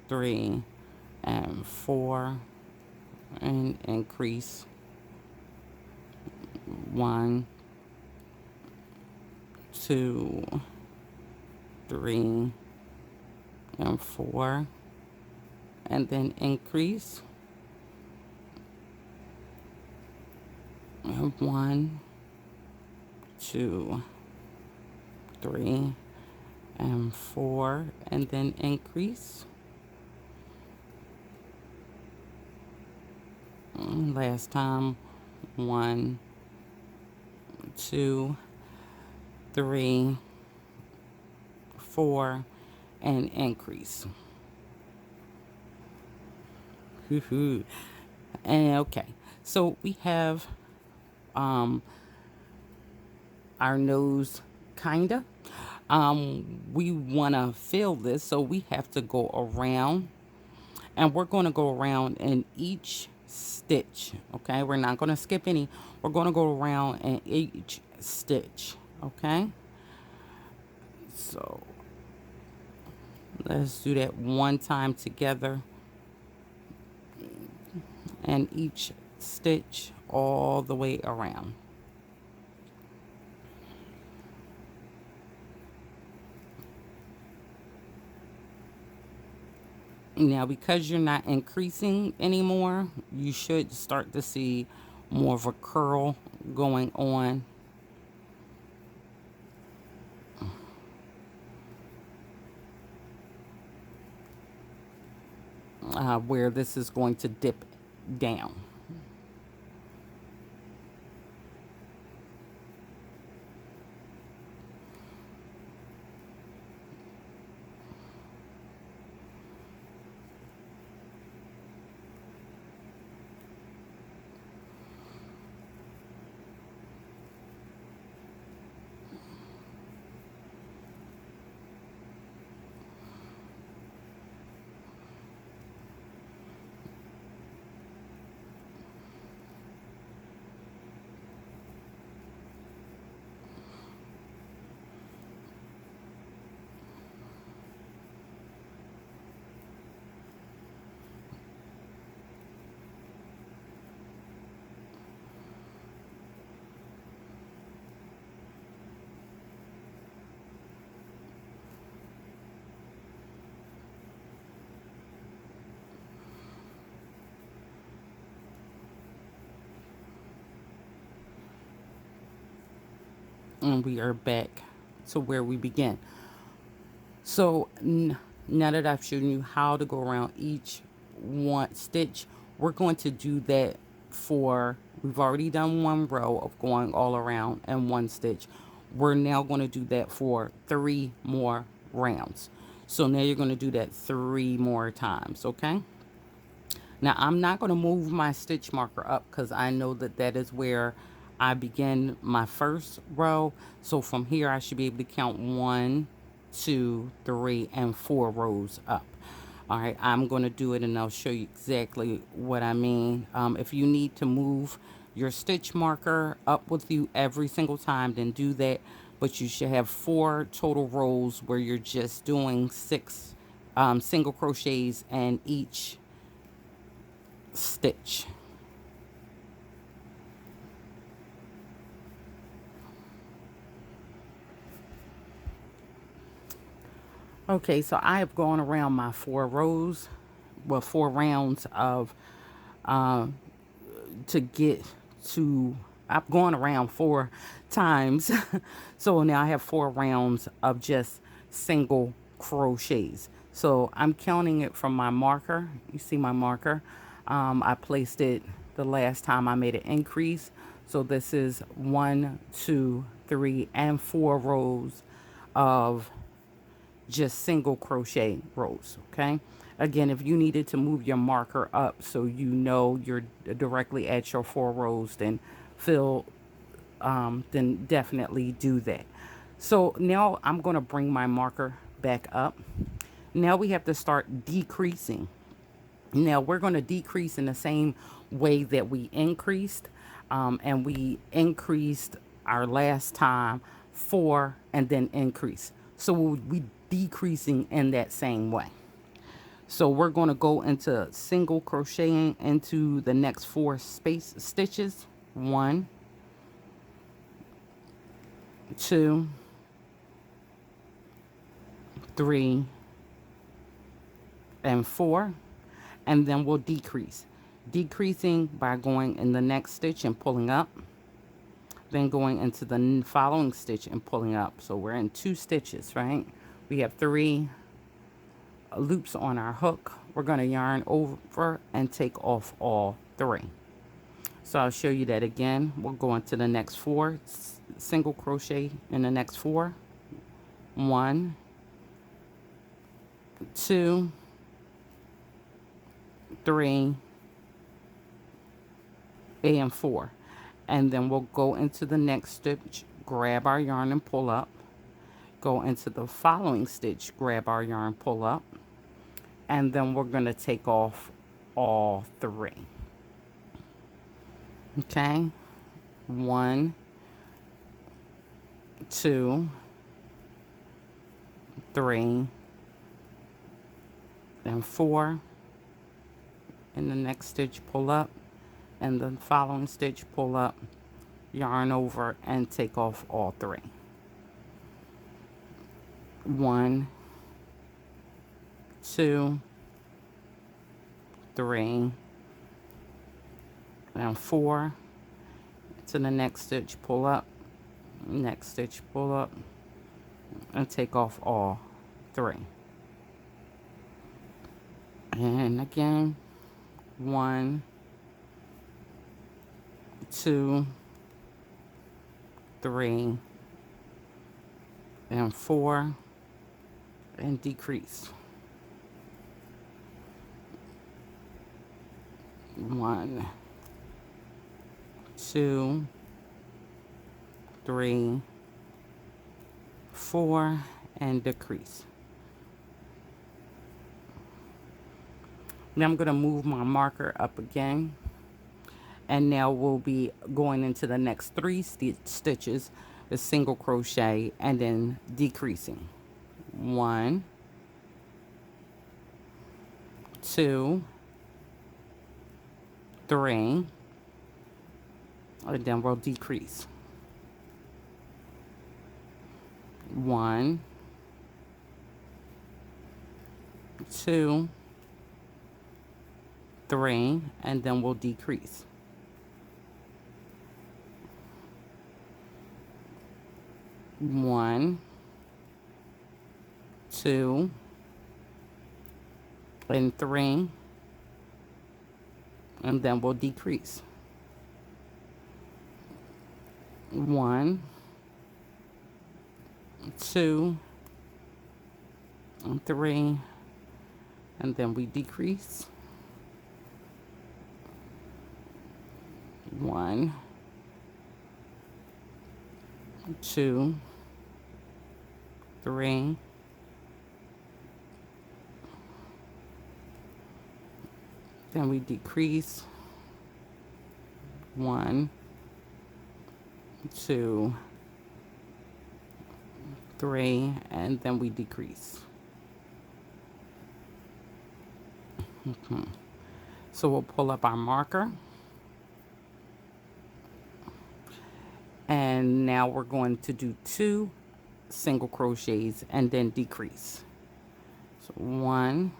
3, and 4, and increase. 1, 2, 3, and 4, and then increase. 1, 2, 3, and 4, and then increase. Last time. 1, 2, 3, 4, and increase. And okay, so we have our nose kinda. We want to fill this, so we have to go around, and we're going to go around in each stitch. Okay, we're not going to skip any. We're going to go around in each stitch. Okay, so let's do that one time together, and each stitch all the way around. Now, because you're not increasing anymore, you should start to see more of a curl going on. Where this is going to dip down. And we are back to where we began. So now that I've shown you how to go around each one stitch, we're going to do that for, we've already done one row of going all around and one stitch. We're now going to do that for 3 more rounds. So now you're going to do that 3 more times, okay? Now I'm not going to move my stitch marker up because I know that that is where I begin my first row. So from here I should be able to count 1, 2, 3, and 4 rows up. All right, I'm going to do it and I'll show you exactly what I mean. If you need to move your stitch marker up with you every single time, then do that. But you should have 4 total rows where you're just doing 6 single crochets in each stitch. Okay, so I have gone around my 4 rows, well, 4 rounds of to get to. I've gone around 4 times, so now I have 4 rounds of just single crochets. So I'm counting it from my marker. You see my marker? I placed it the last time I made an increase. So this is 1, 2, 3, and 4 rows of just single crochet rows. Okay, again, if you needed to move your marker up so you know you're directly at your 4 rows, then fill then definitely do that. So now I'm going to bring my marker back up. Now we have to start decreasing. Now we're going to decrease in the same way that we increased, and we increased our last time 4 and then increase. So we'll be decreasing in that same way. So we're going to go into single crocheting into the next 4 stitches. 1, 2, 3, and 4, and then we'll decrease. Decreasing by going in the next stitch and pulling up, then going into the following stitch and pulling up. So we're in 2 stitches, right? We have 3 loops on our hook. We're going to yarn over and take off all 3. So I'll show you that again. We'll go into the next 4, single crochet in the next 4. 1, 2, 3, and 4. And then we'll go into the next stitch, grab our yarn and pull up. Go into the following stitch, grab our yarn, pull up. And then we're going to take off all 3. Okay, 1, 2, 3, and 4. In the next stitch, pull up, and the following stitch, pull up, yarn over, and take off all 3. 1, 2, 3, and 4. To the next stitch, pull up, next stitch, pull up, and take off all 3. And again, 1, 2, 3, and 4, and decrease. 1, 2, 3, 4, and decrease. Now I'm going to move my marker up again, and now we'll be going into the next 3 stitches, the single crochet, and then decreasing. 1, 2, 3, and then we'll decrease. 1, 2, 3, and then we'll decrease. 1, 2, and 3, and then we'll decrease. 1, 2, and 3, and then we decrease. 1, 2, 3, then we decrease. 1, 2, 3, and then we decrease. So we'll pull up our marker, and now we're going to do 2 single crochets and then decrease. So 1,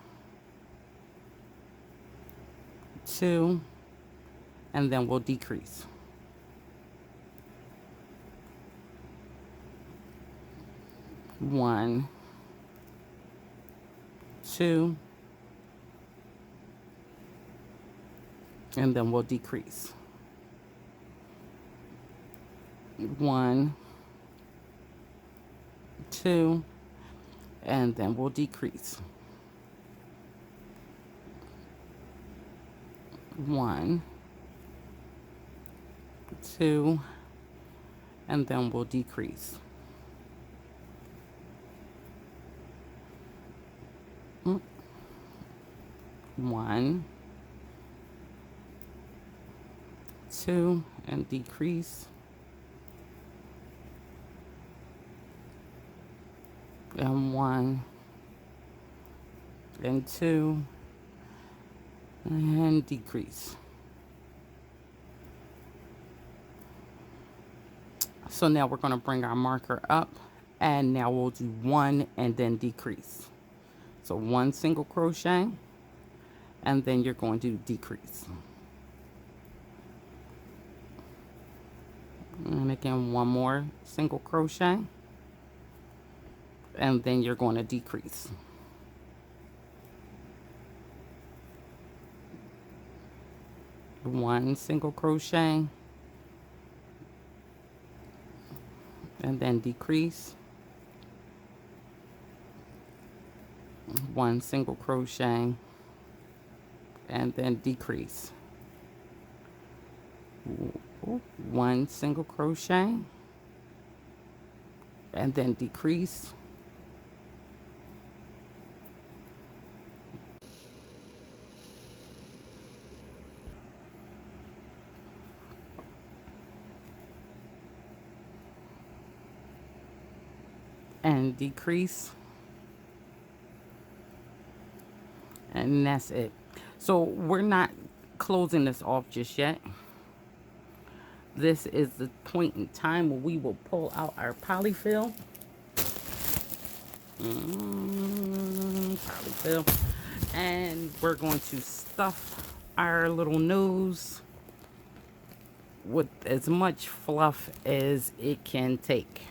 2, and then we'll decrease. 1, 2, and then we'll decrease. 1, 2, and then we'll decrease. 1, 2, and then we'll decrease. 1, 2, and decrease. And 1, and 2, and decrease. So now we're going to bring our marker up, and now we'll do 1 and then decrease. So 1 single crochet, and then you're going to decrease. And again, 1 more single crochet, and then you're going to decrease. One single crochet, and then decrease. 1 single crochet, and then decrease. 1 single crochet, and then decrease. And decrease. And that's it. So we're not closing this off just yet. This is the point in time where we will pull out our polyfill. Polyfill. And we're going to stuff our little nose with as much fluff as it can take.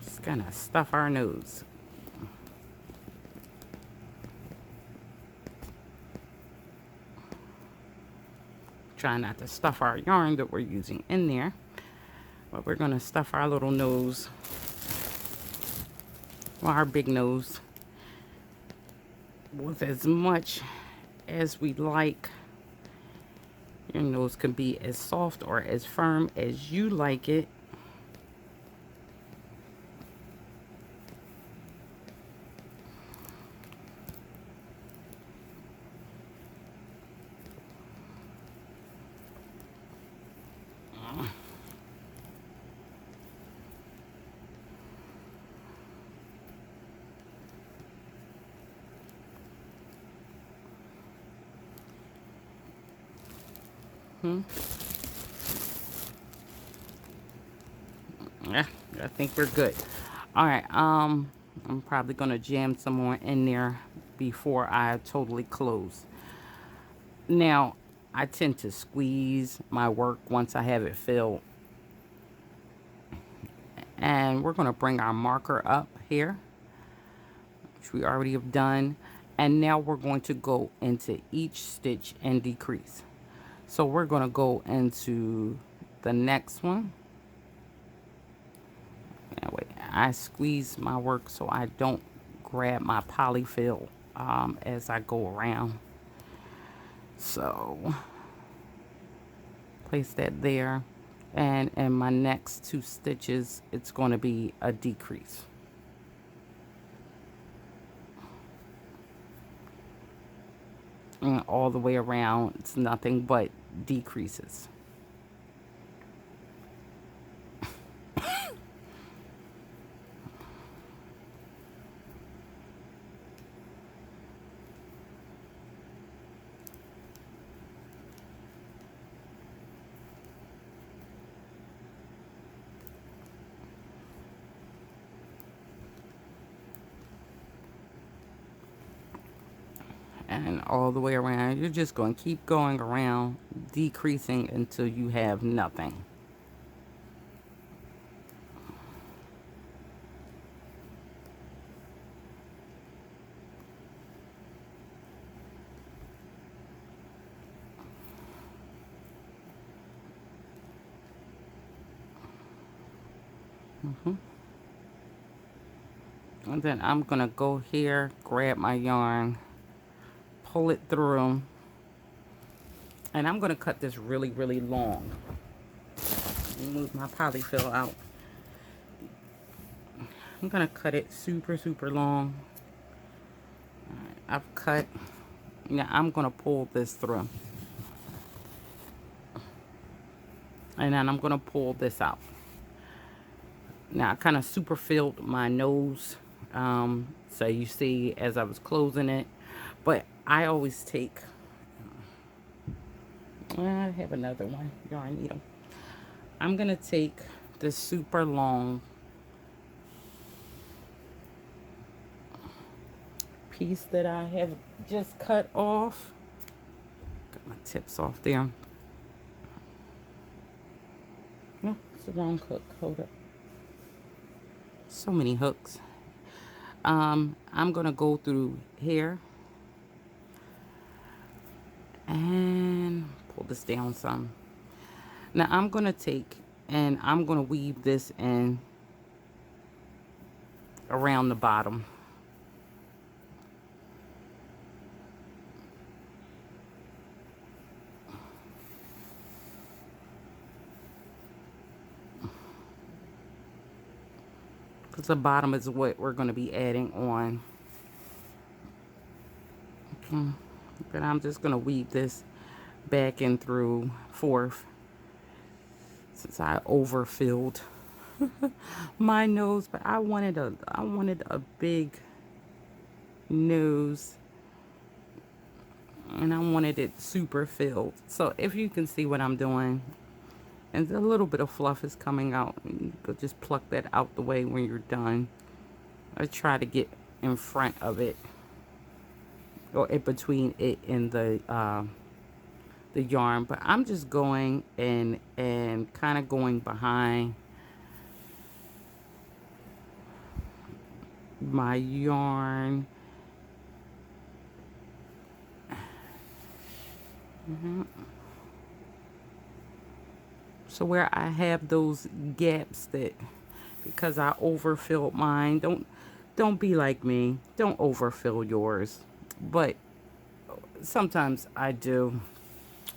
Just gonna stuff our nose. Try not to stuff our yarn that we're using in there, but we're gonna stuff our little nose, or our big nose, with as much as we like. Your nose can be as soft or as firm as you like it. Yeah, I think we're good. All right, I'm probably gonna jam some more in there before I totally close. Now, I tend to squeeze my work once I have it filled. And we're gonna bring our marker up here, which we already have done. And now we're going to go into each stitch and decrease. So we're going to go into the next one. That way I squeeze my work so I don't grab my polyfill as I go around. So place that there, and in my next 2 stitches it's going to be a decrease. And all the way around it's nothing but decreases. and all the way around. You're just going to keep going around, decreasing until you have nothing. And then I'm going to go here, grab my yarn, pull it through, and I'm going to cut this really, really long. Move my polyfill out. I'm going to cut it super, super long. Right, I've cut. Now I'm going to pull this through. And then I'm going to pull this out. Now I kind of super filled my nose. So you see as I was closing it. But I always take, I have another one, yarn needle. I'm going to take this super long piece that I have just cut off. Got my tips off there. No, it's the wrong hook. Hold up. So many hooks. I'm going to go through here and pull this down some. Now I'm going to take and I'm going to weave this in around the bottom. Because the bottom is what we're going to be adding on. Okay. But I'm just going to weave this back and through forth. Since I overfilled my nose, but I wanted a big nose, and I wanted it super filled. So if you can see what I'm doing, and a little bit of fluff is coming out, you could just pluck that out the way when you're done. I try to get in front of it, or in between it and the yarn, but I'm just going and kind of going behind my yarn. So where I have those gaps, that because I overfilled mine, don't be like me, don't overfill yours, but sometimes I do.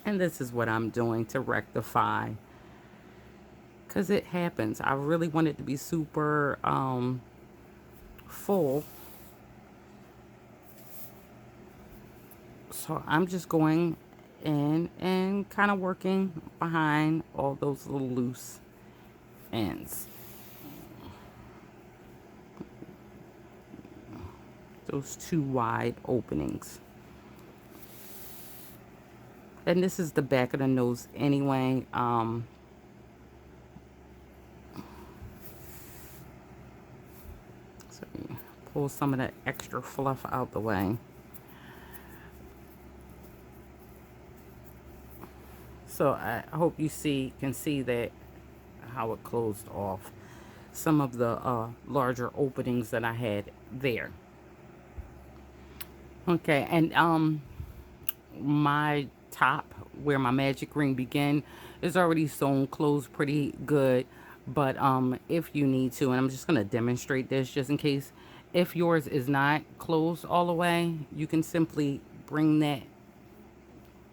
And this is what I'm doing to rectify, because it happens. I really want it to be super full. So I'm just going in and kind of working behind all those little loose ends. Those two wide openings. And this is the back of the nose anyway. So pull some of that extra fluff out the way. So I hope you can see that how it closed off some of the larger openings that I had there. Okay, and my top where my magic ring began is already sewn closed pretty good, but if you need to, and I'm just going to demonstrate this just in case, if yours is not closed all the way, you can simply bring that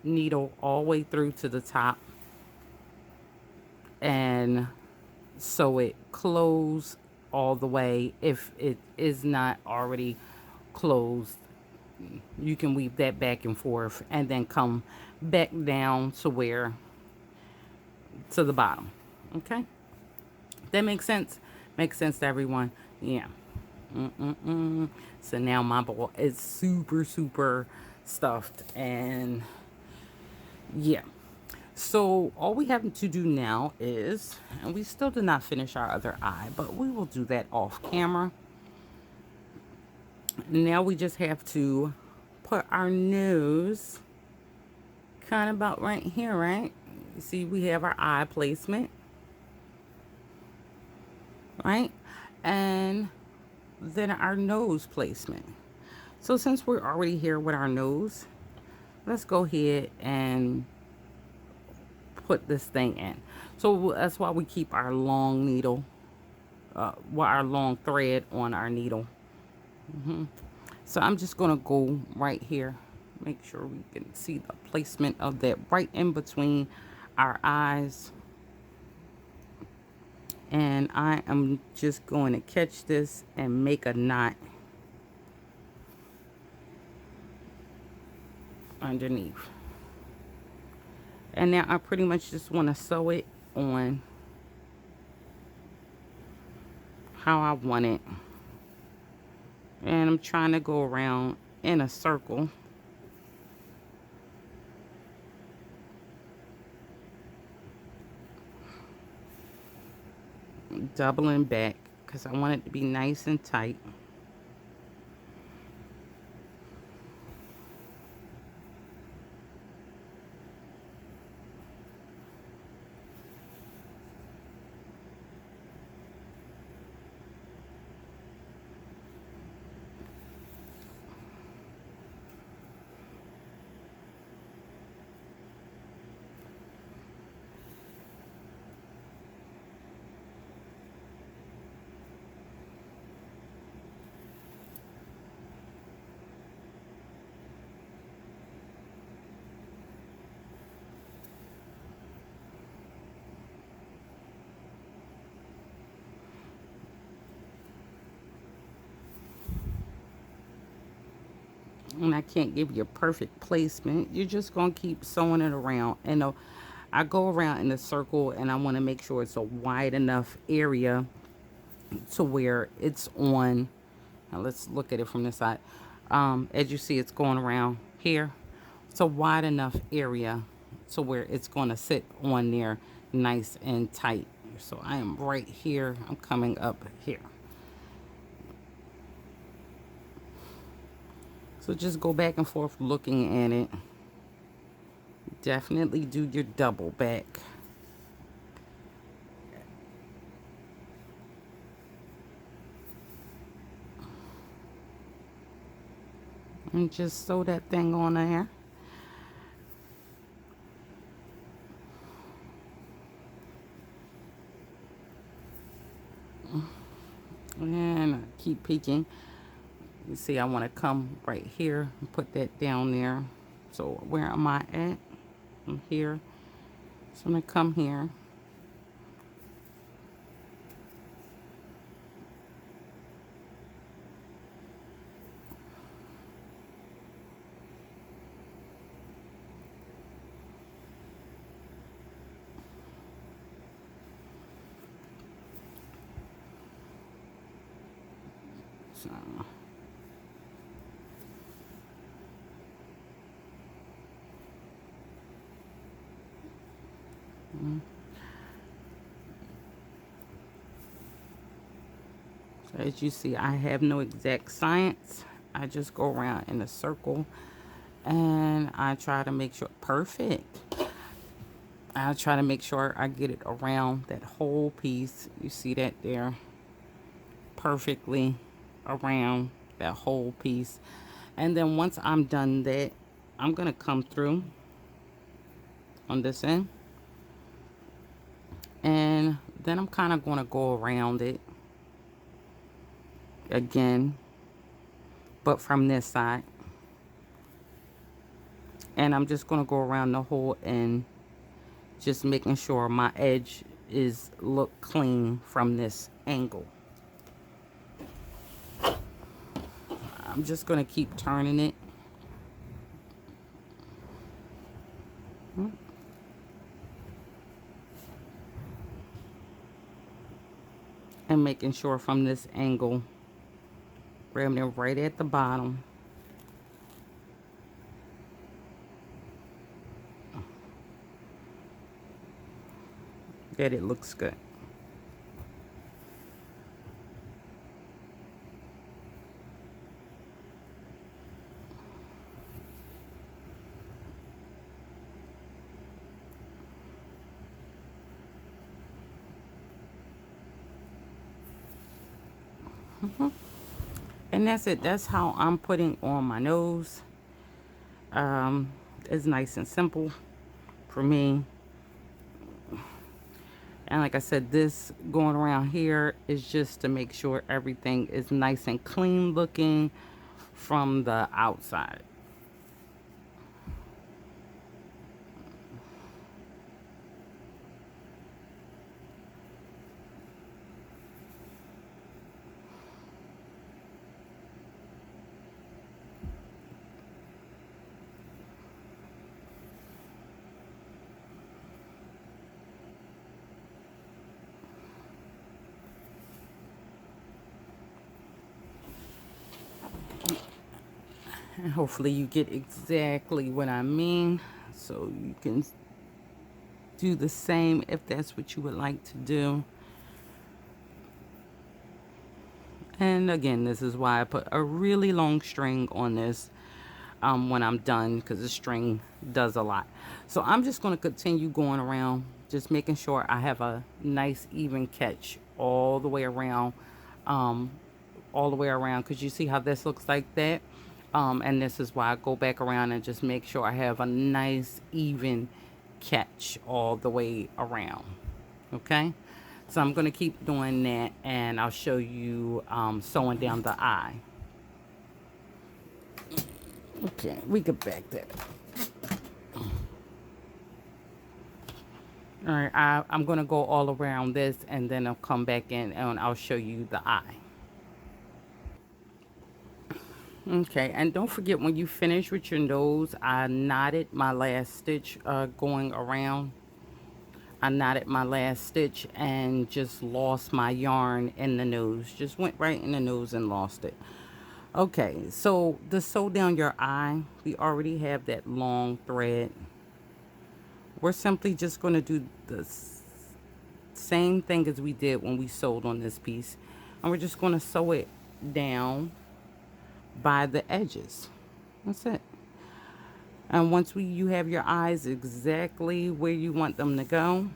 needle all the way through to the top and sew it closed all the way. If it is not already closed, you can weave that back and forth and then come back down to the bottom. Okay, that makes sense. Makes sense to everyone. Yeah. So now my ball is super stuffed, and yeah. So all we have to do now is, and we still did not finish our other eye, but we will do that off camera. Now we just have to put our nose kind of about right here, right? You see, we have our eye placement, right? And then our nose placement. So since we're already here with our nose, let's go ahead and put this thing in. So that's why we keep our long needle, our long thread on our needle. So I'm just gonna go right here, make sure we can see the placement of that right in between our eyes. And I am just going to catch this and make a knot underneath. And now I pretty much just want to sew it on how I want it. And I'm trying to go around in a circle. Doubling back because I want it to be nice and tight. And I can't give you a perfect placement. You're just going to keep sewing it around. And I go around in a circle and I want to make sure it's a wide enough area to where it's on. Now let's look at it from this side. As you see, it's going around here. It's a wide enough area to where it's going to sit on there nice and tight. So I am right here. I'm coming up here. So just go back and forth looking at it. Definitely do your double back. And just sew that thing on there. And I keep peeking. You see, I want to come right here and put that down there. So where am I at? I'm here. So I'm going to come here. So So as you see, I have no exact science. I just go around in a circle and I try to make sure, perfect. I try to make sure I get it around that whole piece. You see that there? Perfectly around that whole piece. And then once I'm done that, I'm gonna come through on this end. And then I'm kind of going to go around it again, but from this side. And I'm just going to go around the whole end, just making sure my edge is look clean from this angle. I'm just going to keep turning it. And making sure from this angle, grabbing it right at the bottom. That it looks good. And that's it. That's how I'm putting on my nose. Um, it's nice and simple for me. And like I said, this going around here is just to make sure everything is nice and clean looking from the outside. And hopefully you get exactly what I mean, so you can do the same if that's what you would like to do. And again, this is why I put a really long string on this when I'm done, because the string does a lot. So I'm just going to continue going around, just making sure I have a nice even catch all the way around, um, because you see how this looks like that. And this is why I go back around and just make sure I have a nice even catch all the way around. Okay, so I'm going to keep doing that, and I'll show you sewing down the eye. Okay, we can back that up. All right, I'm going to go all around this, and then I'll come back in and I'll show you the eye. Okay, and don't forget, when you finish with your nose, I knotted my last stitch going around. I knotted my last stitch and just lost my yarn in the nose. Just went right in the nose and lost it. Okay, so to sew down your eye, we already have that long thread. We're simply just going to do the same thing as we did when we sewed on this piece. And we're just going to sew it down by the edges. That's it. And once you have your eyes exactly where you want them to go,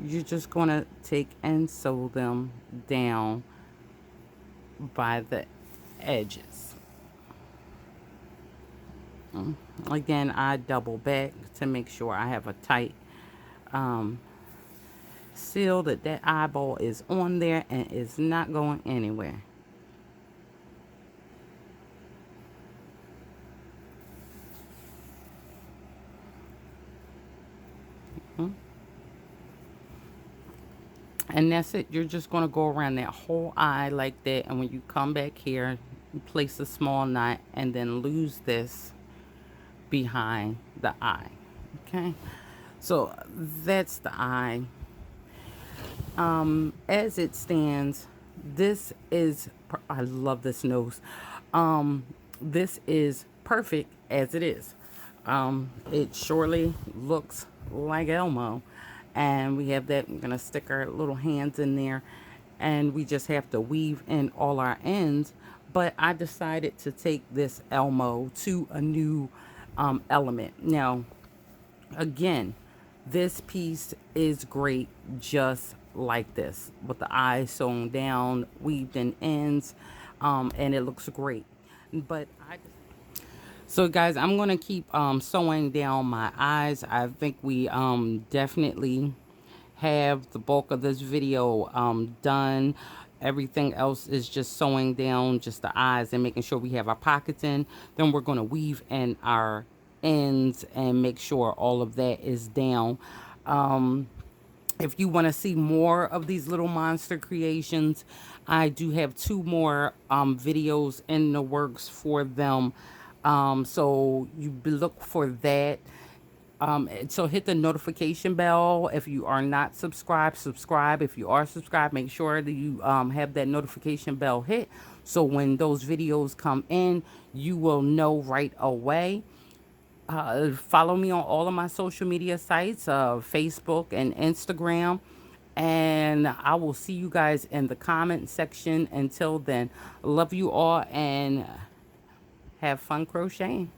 you're just going to take and sew them down by the edges. Again, I double back to make sure I have a tight seal, that eyeball is on there and is not going anywhere. And that's it. You're just going to go around that whole eye like that, and when you come back here, you place a small knot and then lose this behind the eye. Okay, so that's the eye. As it stands, this is, I love this nose. This is perfect as it is. It surely looks like Elmo. And we have that, we're gonna stick our little hands in there, and we just have to weave in all our ends. But I decided to take this Elmo to a new element. Now, again, this piece is great just like this, with the eyes sewn down, weaved in ends, and it looks great. But so guys, I'm gonna keep sewing down my eyes. I think we definitely have the bulk of this video done. Everything else is just sewing down just the eyes and making sure we have our pockets in. Then we're going to weave in our ends and make sure all of that is down. If you want to see more of these little monster creations, I do have 2 more videos in the works for them. So you look for that. So hit the notification bell. If you are not subscribed, subscribe. If you are subscribed, make sure that you have that notification bell hit. So when those videos come in, you will know right away. Follow me on all of my social media sites, Facebook and Instagram. And I will see you guys in the comment section. Until then, love you all and have fun crocheting.